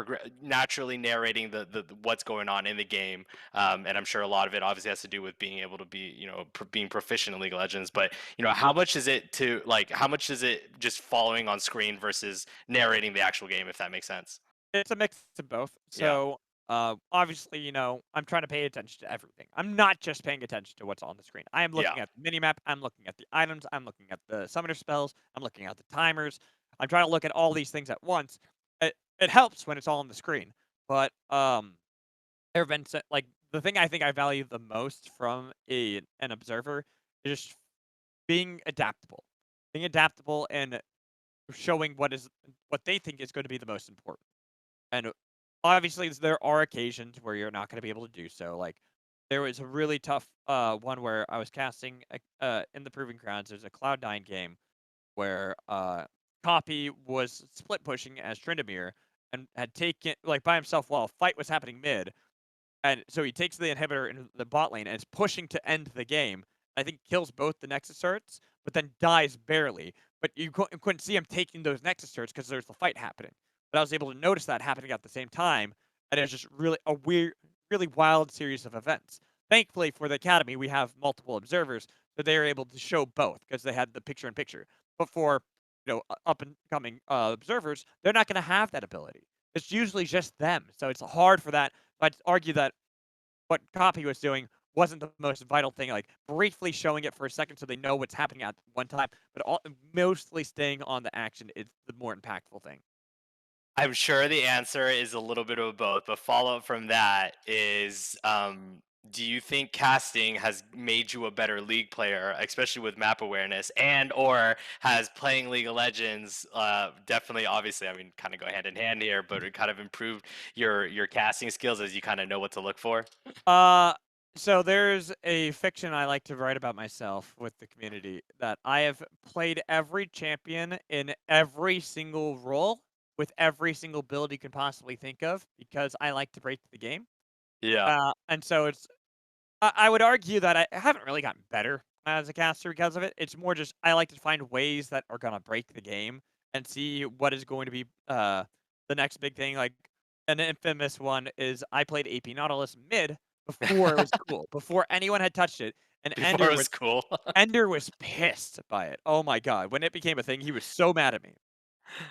S1: naturally narrating the what's going on in the game and I'm sure a lot of it obviously has to do with being able to be being proficient in League of Legends but how much is it to like how much is it just following on screen versus narrating the actual game if that makes sense.
S2: It's a mix of both.
S1: Yeah.
S2: So, obviously, I'm trying to pay attention to everything. I'm not just paying attention to what's on the screen. I am
S1: Yeah.
S2: looking at the minimap. I'm looking at the items. I'm looking at the summoner spells. I'm looking at the timers. I'm trying to look at all these things at once. It helps when it's all on the screen, but there have been like the thing I think I value the most from an observer is just being adaptable, and showing what they think is going to be the most important. And obviously, there are occasions where you're not going to be able to do so. Like there was a really tough one where I was casting in the Proving Grounds. There's a Cloud9 game where Copy was split pushing as Tryndamere and had taken like by himself while a fight was happening mid. And so he takes the inhibitor into the bot lane and is pushing to end the game. I think kills both the Nexus turrets, but then dies barely. But you couldn't see him taking those Nexus turrets because there's the fight happening. But I was able to notice that happening at the same time, and it was just really a weird, really wild series of events. Thankfully for the Academy, we have multiple observers, that they were able to show both because they had the picture in picture. But for up and coming observers, they're not going to have that ability. It's usually just them, so it's hard for that. I'd argue that what Copy was doing wasn't the most vital thing, like, briefly showing it for a second so they know what's happening at one time, but mostly staying on the action is the more impactful thing.
S1: I'm sure the answer is a little bit of both, but follow-up from that is, do you think casting has made you a better League player, especially with map awareness, and or has playing League of Legends, definitely, obviously, I mean, kind of go hand in hand here, but it kind of improved your casting skills as you kind of know what to look for?
S2: Uh, so there's a fiction I like to write about myself with the community that I have played every champion in every single role with every single build you can possibly think of because I like to break the game.
S1: Yeah.
S2: And so I would argue that I haven't really gotten better as a caster because of it. It's more just I like to find ways that are gonna break the game and see what is going to be the next big thing. Like an infamous one is I played AP Nautilus mid before it was cool, before anyone had touched it, and
S1: Before it was cool.
S2: Ender was pissed by it. Oh my god, when it became a thing, he was so mad at me.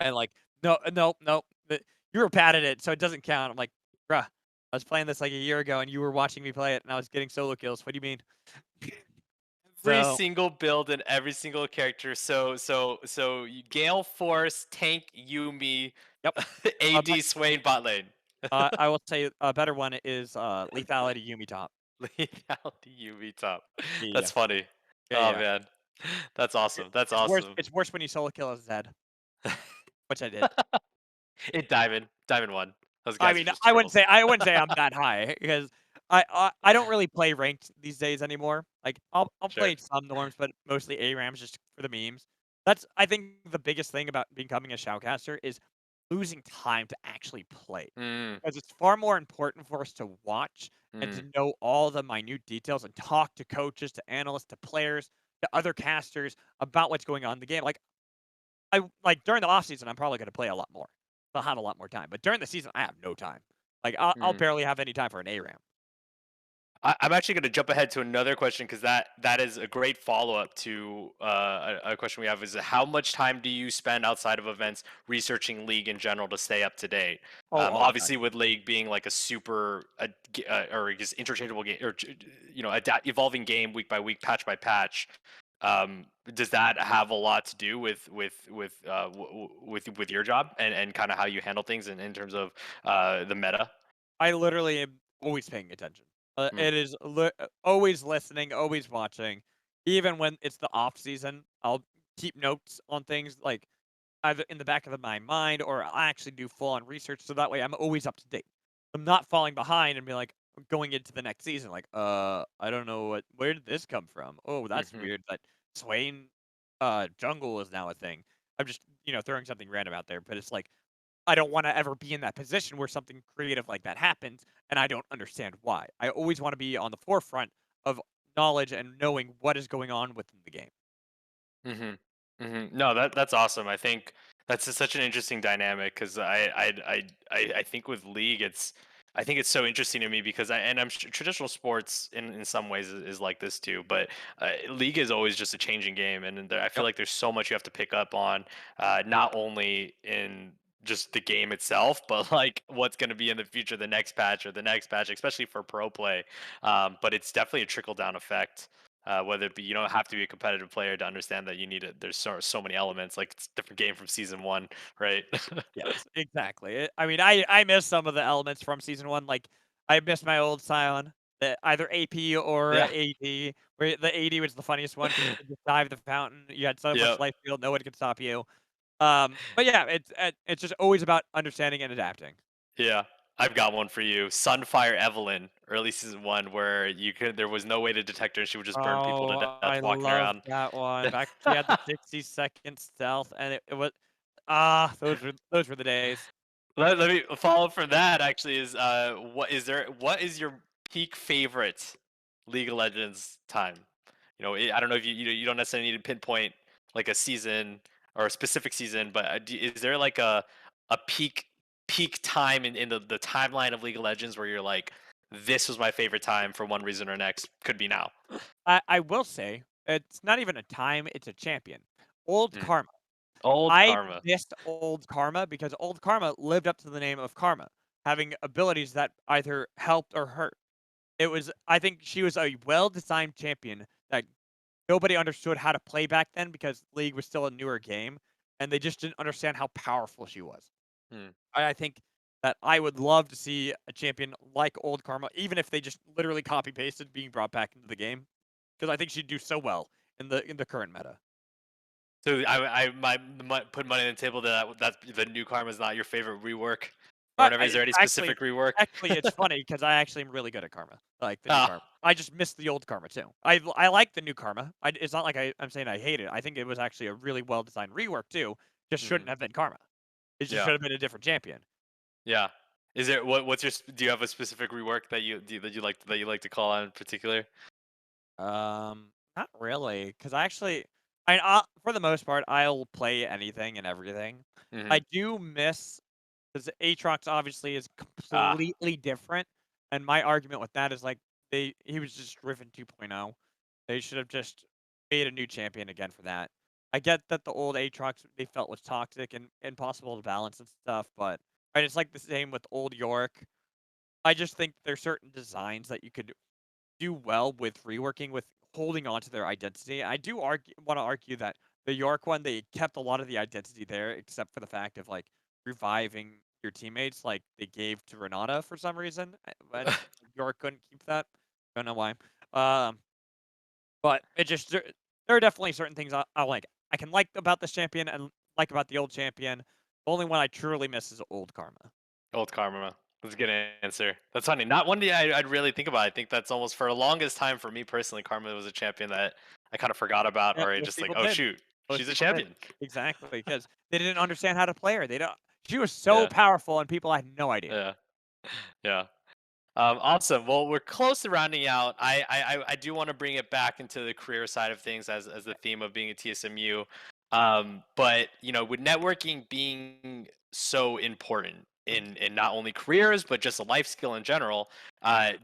S2: And like, no, no, no, you were bad at it, so it doesn't count. I'm like, bruh, I was playing this like a year ago, and you were watching me play it, and I was getting solo kills. What do you mean?
S1: Every
S2: So,
S1: single build and every single character. Gale Force, Tank, Yumi,
S2: yep. But
S1: AD, Swain, bot lane.
S2: I will say a better one is lethality Yumi top.
S1: Lethality Yumi top.
S2: Yeah,
S1: That's funny.
S2: yeah,
S1: Oh
S2: yeah.
S1: man, that's awesome. That's
S2: It's worse.
S1: awesome.
S2: It's worse when you solo kill a Zed, which I did.
S1: Diamond one. Those
S2: I
S1: guys are
S2: mean,
S1: just trolls.
S2: I wouldn't say I'm that high because I don't really play ranked these days anymore. Like I'll
S1: Sure.
S2: play some norms, but mostly ARAMs just for the memes. That's I think the biggest thing about becoming a shoutcaster is losing time to actually play
S1: Mm,
S2: because it's far more important for us to watch and to
S1: mm,
S2: know all the minute details and talk to coaches, to analysts, to players, to other casters about what's going on in the game. Like during the off season, I'm probably going to play a lot more. I'll have a lot more time, but during the season, I have no time. Like I'll
S1: mm.
S2: barely have any time for an ARAM.
S1: I'm actually going to jump ahead to another question because that is a great follow up to a question we have is how much time do you spend outside of events researching League in general to stay up to date?
S2: Oh, all the time.
S1: Obviously, with League being like a super or just interchangeable game or evolving game week by week, patch by patch. Does that have a lot to do with your job and kind of how you handle things in terms of the meta?
S2: I literally am always paying attention.
S1: Mm,
S2: It is always listening, always watching. Even when it's the off season, I'll keep notes on things like either in the back of my mind or I'll actually do full on research so that way I'm always up to date. I'm not falling behind and be like going into the next season like I don't know where did this come from? Oh, that's
S1: hmm
S2: weird that Swain jungle is now a thing. I'm just, throwing something random out there, but it's like I don't want to ever be in that position where something creative like that happens and I don't understand why. I always want to be on the forefront of knowledge and knowing what is going on within the game.
S1: Mhm. Mhm. No, that's awesome. I think that's such an interesting dynamic because I think with League, I think it's so interesting to me because traditional sports in some ways is like this too, but League is always just a changing game, and I feel
S2: Yep.
S1: like there's so much you have to pick up on, not only in just the game itself, but like what's going to be in the future, the next patch or the next patch, especially for pro play. But it's definitely a trickle down effect, whether it be you don't have to be a competitive player to understand that you need it. There's so many elements. Like it's a different game from season one, right?
S2: Yes, exactly. I mean, I miss some of the elements from season 1, like, I miss my old Scion, either AP or
S1: Yeah.
S2: AD, where the AD was the funniest one because you could just dive the fountain, you had so much
S1: Yep.
S2: life steal, no one could stop you. But yeah, it's just always about understanding and adapting.
S1: Yeah. I've got one for you. Sunfire Evelyn, early season one, where you could there was no way to detect her and she would just burn people to
S2: Oh,
S1: death
S2: I
S1: walking
S2: love
S1: around.
S2: that one. Back she had the 60-second stealth, and it was those were the days.
S1: Let me follow up from that actually is what is your peak favorite League of Legends time? I don't know if you don't necessarily need to pinpoint like a season or a specific season, but is there like a peak time in the timeline of League of Legends where you're like, this was my favorite time for one reason or next? Could be now.
S2: I will say, It's not even a time, it's a champion. Old
S1: Mm.
S2: Karma.
S1: Old
S2: I
S1: karma.
S2: missed Old Karma because Old Karma lived up to the name of Karma, having abilities that either helped or hurt. I think she was a well-designed champion that nobody understood how to play back then because League was still a newer game, and they just didn't understand how powerful she was.
S1: Hmm.
S2: I think that I would love to see a champion like Old Karma, even if they just literally copy pasted being brought back into the game, because I think she'd do so well in the current meta.
S1: So I might put money on the table that the new karma is not your favorite rework or
S2: But
S1: whatever. Is
S2: I
S1: there any
S2: actually
S1: specific rework?
S2: actually, it's funny because I actually am really good at Karma, like the new
S1: Oh,
S2: Karma. I just missed the old Karma too. I like the new Karma. It's not like I'm saying I hate it. I think it was actually a really well designed rework too. Just
S1: hmm.
S2: shouldn't have been Karma. It just
S1: Yeah,
S2: should have been a different champion.
S1: yeah. Is there what's your do you have a specific rework that you like to call out in particular?
S2: Not really, because for the most part, I'll play anything and everything.
S1: Hmm.
S2: I do miss because Aatrox obviously is
S1: Ah,
S2: completely different, and my argument with that is like he was just Riven 2.0. They should have just made a new champion again for that. I get that the old Aatrox they felt was toxic and impossible to balance and stuff, but and it's like the same with old York. I just think there's certain designs that you could do well with reworking with holding on to their identity. I do want to argue that the York one, they kept a lot of the identity there, except for the fact of like reviving your teammates, like they gave to Renata for some reason, and York couldn't keep that. Don't know why. Um, but there are definitely certain things I like. I can like about this champion and like about the old champion. The only one I truly miss is old Karma.
S1: old karma. That's a good answer. That's funny. Not one that I'd really think about. I think that's almost for the longest time for me personally. Karma was a champion that I kind of forgot about,
S2: Yeah,
S1: or
S2: most
S1: just like,
S2: people
S1: oh
S2: did.
S1: shoot,
S2: Most
S1: she's a
S2: people did.
S1: champion.
S2: Exactly, because they didn't understand how to play her. They don't She was so
S1: Yeah,
S2: powerful and people had no idea.
S1: yeah, yeah. Awesome. Well, we're close to rounding out. I do want to bring it back into the career side of things as the theme of being a TSMU. But you know, with networking being so important
S2: Mhm.
S1: in not only careers but just a life skill in general,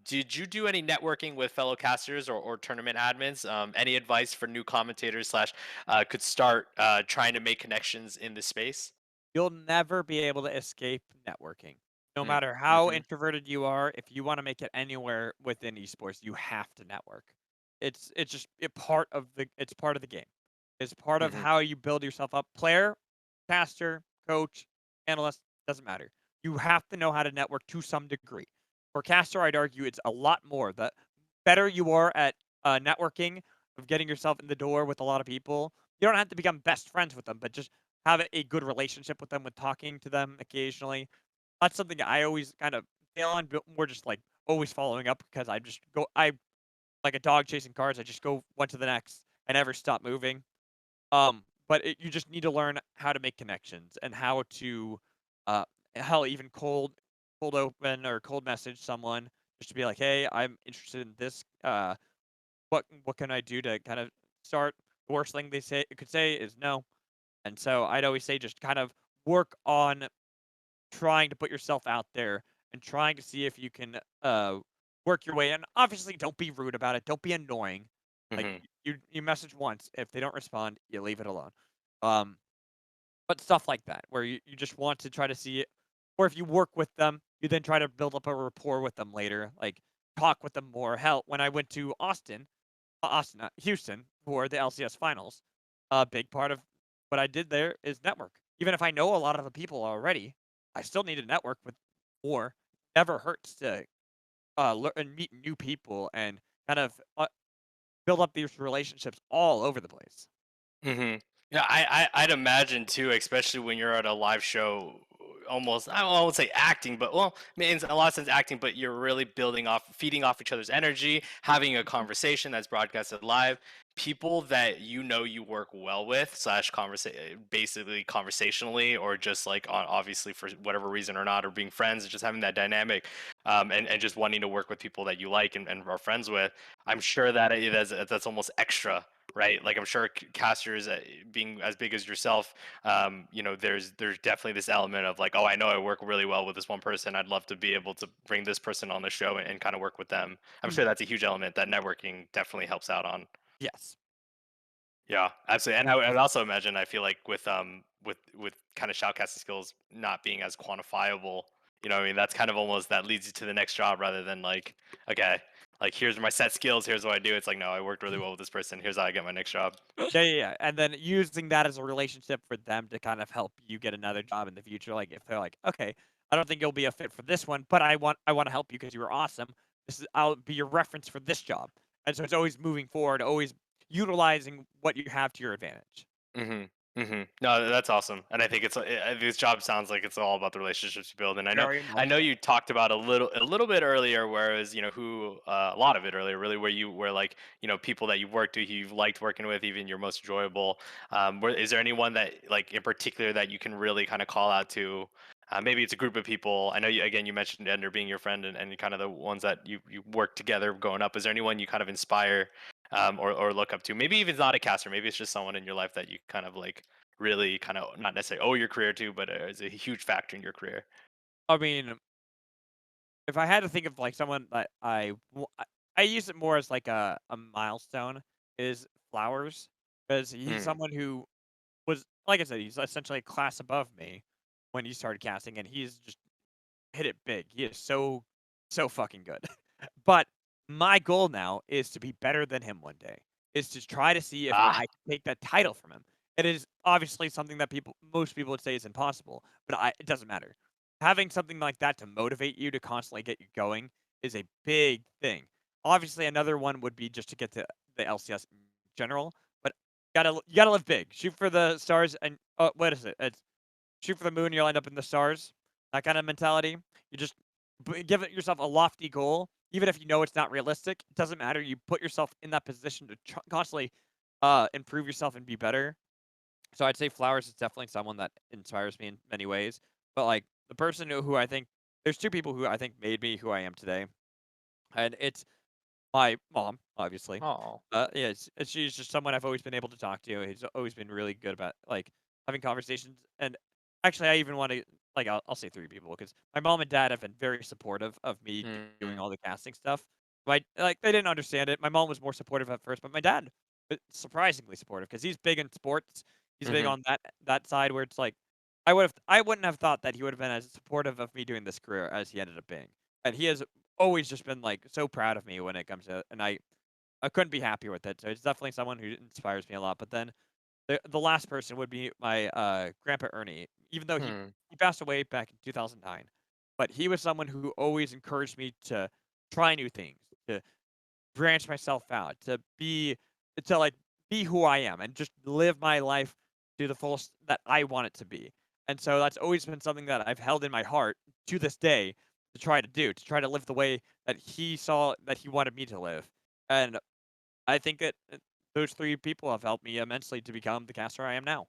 S1: did you do any networking with fellow casters or tournament admins? Any advice for new commentators slash could start trying to make connections in this space?
S2: You'll never be able to escape networking. No
S1: Mm.
S2: matter how
S1: Mm-hmm.
S2: introverted you are, if you wanna make it anywhere within esports, you have to network. It's just it's part of the game. It's part of
S1: Mm-hmm.
S2: how you build yourself up. Player, caster, coach, analyst, doesn't matter. You have to know how to network to some degree. For caster, I'd argue it's a lot more. The better you are at, networking, of getting yourself in the door with a lot of people, you don't have to become best friends with them, but just have a good relationship with them, with talking to them occasionally. That's something I always kind of fail on, but more just like always following up because I like a dog chasing cars. I just go one to the next. I never stop moving. You just need to learn how to make connections and how to, uh, hell, even cold open or cold message someone just to be like, hey, I'm interested in this. What can I do to kind of start? The worst thing they say could say is no. And so I'd always say just kind of work on trying to put yourself out there and trying to see if you can work your way in. Obviously, don't be rude about it. Don't be annoying. Like
S1: Mm-hmm.
S2: you message once. If they don't respond, you leave it alone. Um, but stuff like that, where you just want to try to see it, or if you work with them, you then try to build up a rapport with them later. Like talk with them more. Hell, when I went to Houston for the LCS finals, a big part of what I did there is network. Even if I know a lot of the people already, I still need to network with more. Never hurts to learn and meet new people and kind of build up these relationships all over the place.
S1: Mhm. Yeah, I'd imagine too, especially when you're at a live show, almost I won't say acting, but well, I mean, in a lot of sense acting, but you're really building off, feeding off each other's energy, having a conversation that's broadcasted live. People that you know you work well with, slash basically conversationally, or just like obviously for whatever reason or not, or being friends, and just having that dynamic, and just wanting to work with people that you like and are friends with. I'm sure that that's almost extra, right? Like I'm sure casters, being as big as yourself, you know, there's definitely this element of like, oh, I know I work really well with this one person. I'd love to be able to bring this person on the show and kind of work with them. I'm
S2: Mm,
S1: sure that's a huge element that networking definitely helps out on.
S2: yes.
S1: Yeah, absolutely. And I would also imagine, I feel like with kind of shoutcasting skills not being as quantifiable, you know what I mean? That's kind of almost that leads you to the next job rather than like, okay, like here's my set skills, here's what I do. It's like, no, I worked really well with this person. Here's how I get my next job.
S2: Yeah, yeah, yeah, and then using that as a relationship for them to kind of help you get another job in the future, like, if they're like, "Okay, I don't think you'll be a fit for this one, but I wanna help you because you were awesome. I'll be your reference for this job." And so it's always moving forward, always utilizing what you have to your advantage.
S1: Mhm. Mhm. No, that's awesome, and I think this job sounds like it's all about the relationships you build. And
S2: Very
S1: I
S2: much
S1: know
S2: so.
S1: you talked about a little bit earlier, whereas who a lot of it earlier, really, where you were like people that you've worked with, who you've liked working with, even your most enjoyable. Is there anyone that like in particular that you can really kind of call out to? Maybe it's a group of people. I know you mentioned Ender being your friend and kind of the ones that you work together growing up. Is there anyone you kind of inspire or look up to? Maybe even it's not a caster. Maybe it's just someone in your life that you kind of like really kind of not necessarily owe your career to, but is a huge factor in your career.
S2: I mean, if I had to think of, like, someone that I use it more as, like, a milestone is Flowers, because he's
S1: Mm.
S2: someone who was like I said, he's essentially a class above me when he started casting, and he's just hit it big. He is so fucking good. But my goal now is to be better than him one day. Is to try to see if
S1: Ah,
S2: I can take that title from him. It is obviously something that most people would say is impossible, but it doesn't matter. Having something like that to motivate you to constantly get you going is a big thing. Obviously, another one would be just to get to the LCS in general, but you gotta live big. Shoot for the stars and what is it? It's shoot for the moon, you'll end up in the stars. That kind of mentality. You just give it yourself a lofty goal, even if you know it's not realistic. It doesn't matter. You put yourself in that position to constantly improve yourself and be better. So I'd say Flowers is definitely someone that inspires me in many ways. But like the person who I think there's two people who I think made me who I am today, and it's my mom, obviously.
S1: oh,
S2: Yeah, she's just someone I've always been able to talk to. He's always been really good about like having conversations. And actually, I even want to like I'll say three people because my mom and dad have been very supportive of me doing
S1: mm,
S2: all the casting stuff. They didn't understand it. My mom was more supportive at first, but my dad surprisingly supportive because he's big in sports. He's big
S1: hmm
S2: on that side where it's like I wouldn't have thought that he would have been as supportive of me doing this career as he ended up being. And he has always just been like so proud of me when it comes to and I couldn't be happier with it. So it's definitely someone who inspires me a lot. But then the last person would be my grandpa Ernie. Even though
S1: hmm.
S2: he passed away back in 2009, but he was someone who always encouraged me to try new things, to branch myself out, to like be who I am and just live my life to the fullest that I want it to be. And so that's always been something that I've held in my heart to this day to try to do, to try to live the way that he saw that he wanted me to live. And I think that those three people have helped me immensely to become the caster I am now.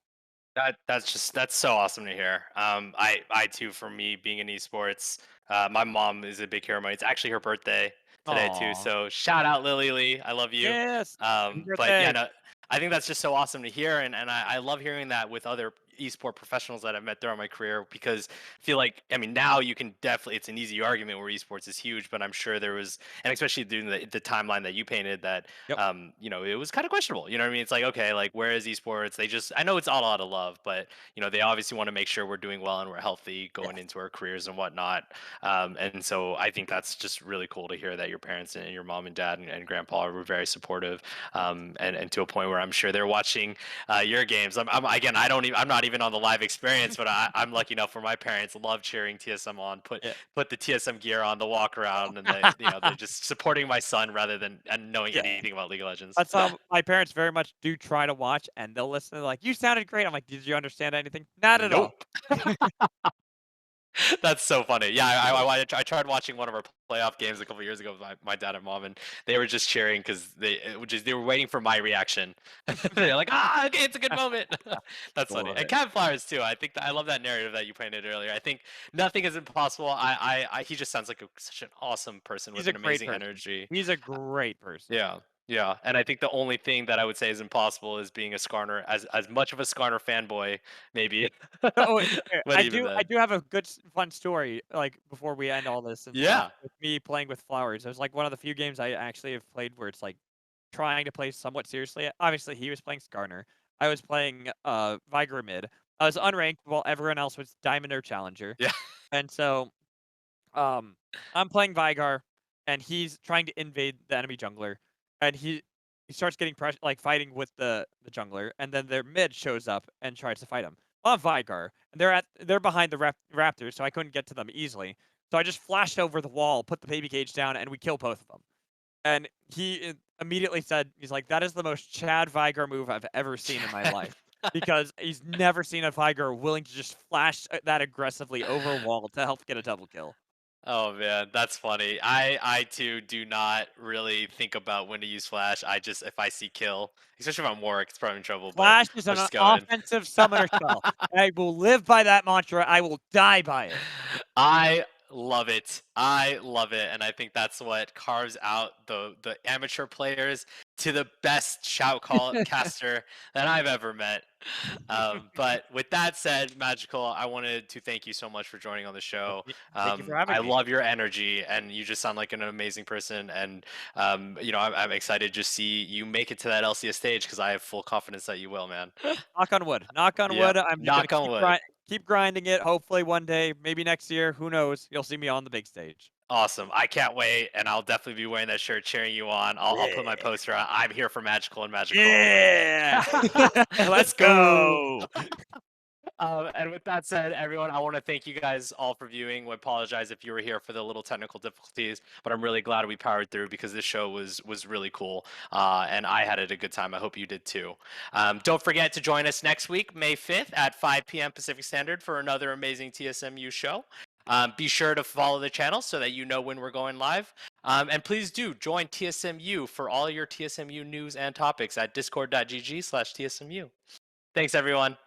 S1: That's so awesome to hear. I too, for me being in esports, my mom is a big hero of mine. It's actually her birthday today too,
S2: Aw.
S1: so shout out Lily Lee, I love you.
S2: Yes. Happy
S1: But yeah,
S2: birthday.
S1: no, I think that's just so awesome to hear, and I love hearing that with other esport professionals that I've met throughout my career because I feel like, I mean, now you can definitely, it's an easy argument where esports is huge, but I'm sure there was, and especially during the timeline that you painted, that
S2: Yep.
S1: it was kind of questionable. You know what I mean? It's like, okay, like where is esports? They just, I know it's all out of love, but they obviously want to make sure we're doing well and we're healthy going
S2: Yes.
S1: into our careers and whatnot. And so I think that's just really cool to hear that your parents and your mom and dad and grandpa were very supportive, and to a point where I'm sure they're watching your games. Again, I'm not even on the live experience, but I'm lucky enough where my parents love cheering TSM on,
S2: Yeah.
S1: put the TSM gear on, the walk around, and they're just supporting my son rather than and knowing
S2: Yeah.
S1: anything about League of Legends.
S2: That's how my parents very much do try to watch, and they'll listen. They're like, "You sounded great." I'm like, "Did you understand anything?" "Not at all."
S1: Nope. That's so funny. Yeah, I tried watching one of our playoff games a couple years ago with my dad and mom, and they were just cheering because they were waiting for my reaction. They're like, ah, okay, it's a good moment. That's funny.
S2: Love
S1: And
S2: it.
S1: Cat Flowers too. I think I love that narrative that you painted earlier. I think nothing is impossible. He just sounds like such an awesome person
S2: He's
S1: with
S2: a
S1: an
S2: great
S1: amazing
S2: person.
S1: energy.
S2: He's a great person.
S1: Yeah. Yeah, and I think the only thing that I would say is impossible is being a Skarner, as much of a Skarner fanboy, maybe.
S2: Oh,
S1: But even
S2: I
S1: then,
S2: do have a good fun story, like, before we end all this and stuff
S1: yeah.
S2: with me playing with flowers. It was, like, one of the few games I actually have played where it's, like, trying to play somewhat seriously. Obviously, he was playing Skarner. I was playing Viger mid. I was
S1: Mhm.
S2: unranked while everyone else was Diamond or Challenger.
S1: Yeah.
S2: And so um, I'm playing Vigar, and he's trying to invade the enemy jungler, and he starts getting pressure, like fighting with the jungler, and then their mid shows up and tries to fight him. Well, I'm Vigar, and they're behind the Raptors, so I couldn't get to them easily. So I just flashed over the wall, put the baby cage down, and we kill both of them. And he immediately said, he's like, "That is the most Chad Vigar move I've ever seen in my life." Because he's never seen a Vigar willing to just flash that aggressively over a wall to help get a double kill.
S1: Oh man, that's funny. I too do not really think about when to use flash. I just if I see kill, especially if I'm Warwick, it's probably in trouble, but
S2: Flash is
S1: I'll
S2: an
S1: just go in.
S2: offensive summoner spell. I will live by that mantra. I will die by it.
S1: I love it. I love it, and I think that's what carves out the amateur players to the best shout call caster that I've ever met. But with that said, Magical, I wanted to thank you so much for joining on the show.
S2: Thank you for having
S1: I
S2: me.
S1: love your energy, and you just sound like an amazing person. And I'm excited to just see you make it to that LCS stage because I have full confidence that you will, man.
S2: Knock on wood. Knock on
S1: Yep.
S2: wood. I'm just gonna
S1: Knock on wood.
S2: keep grinding it. Hopefully one day, maybe next year, who knows? You'll see me on the big stage.
S1: Awesome. I can't wait, and I'll definitely be wearing that shirt cheering you on. I'll put my
S2: Yeah.
S1: poster out. I'm here for Magical and Magical only.
S2: Yeah. Let's
S1: Let's go.
S2: go.
S1: And with that said, everyone, I want to thank you guys all for viewing. I apologize if you were here for the little technical difficulties, but I'm really glad we powered through because this show was really cool, and I had it a good time. I hope you did too. Don't forget to join us next week, May 5th at 5 p.m. Pacific Standard for another amazing TSMU show. Be sure to follow the channel so that you know when we're going live. And please do join TSMU for all your TSMU news and topics at discord.gg/TSMU. Thanks, everyone.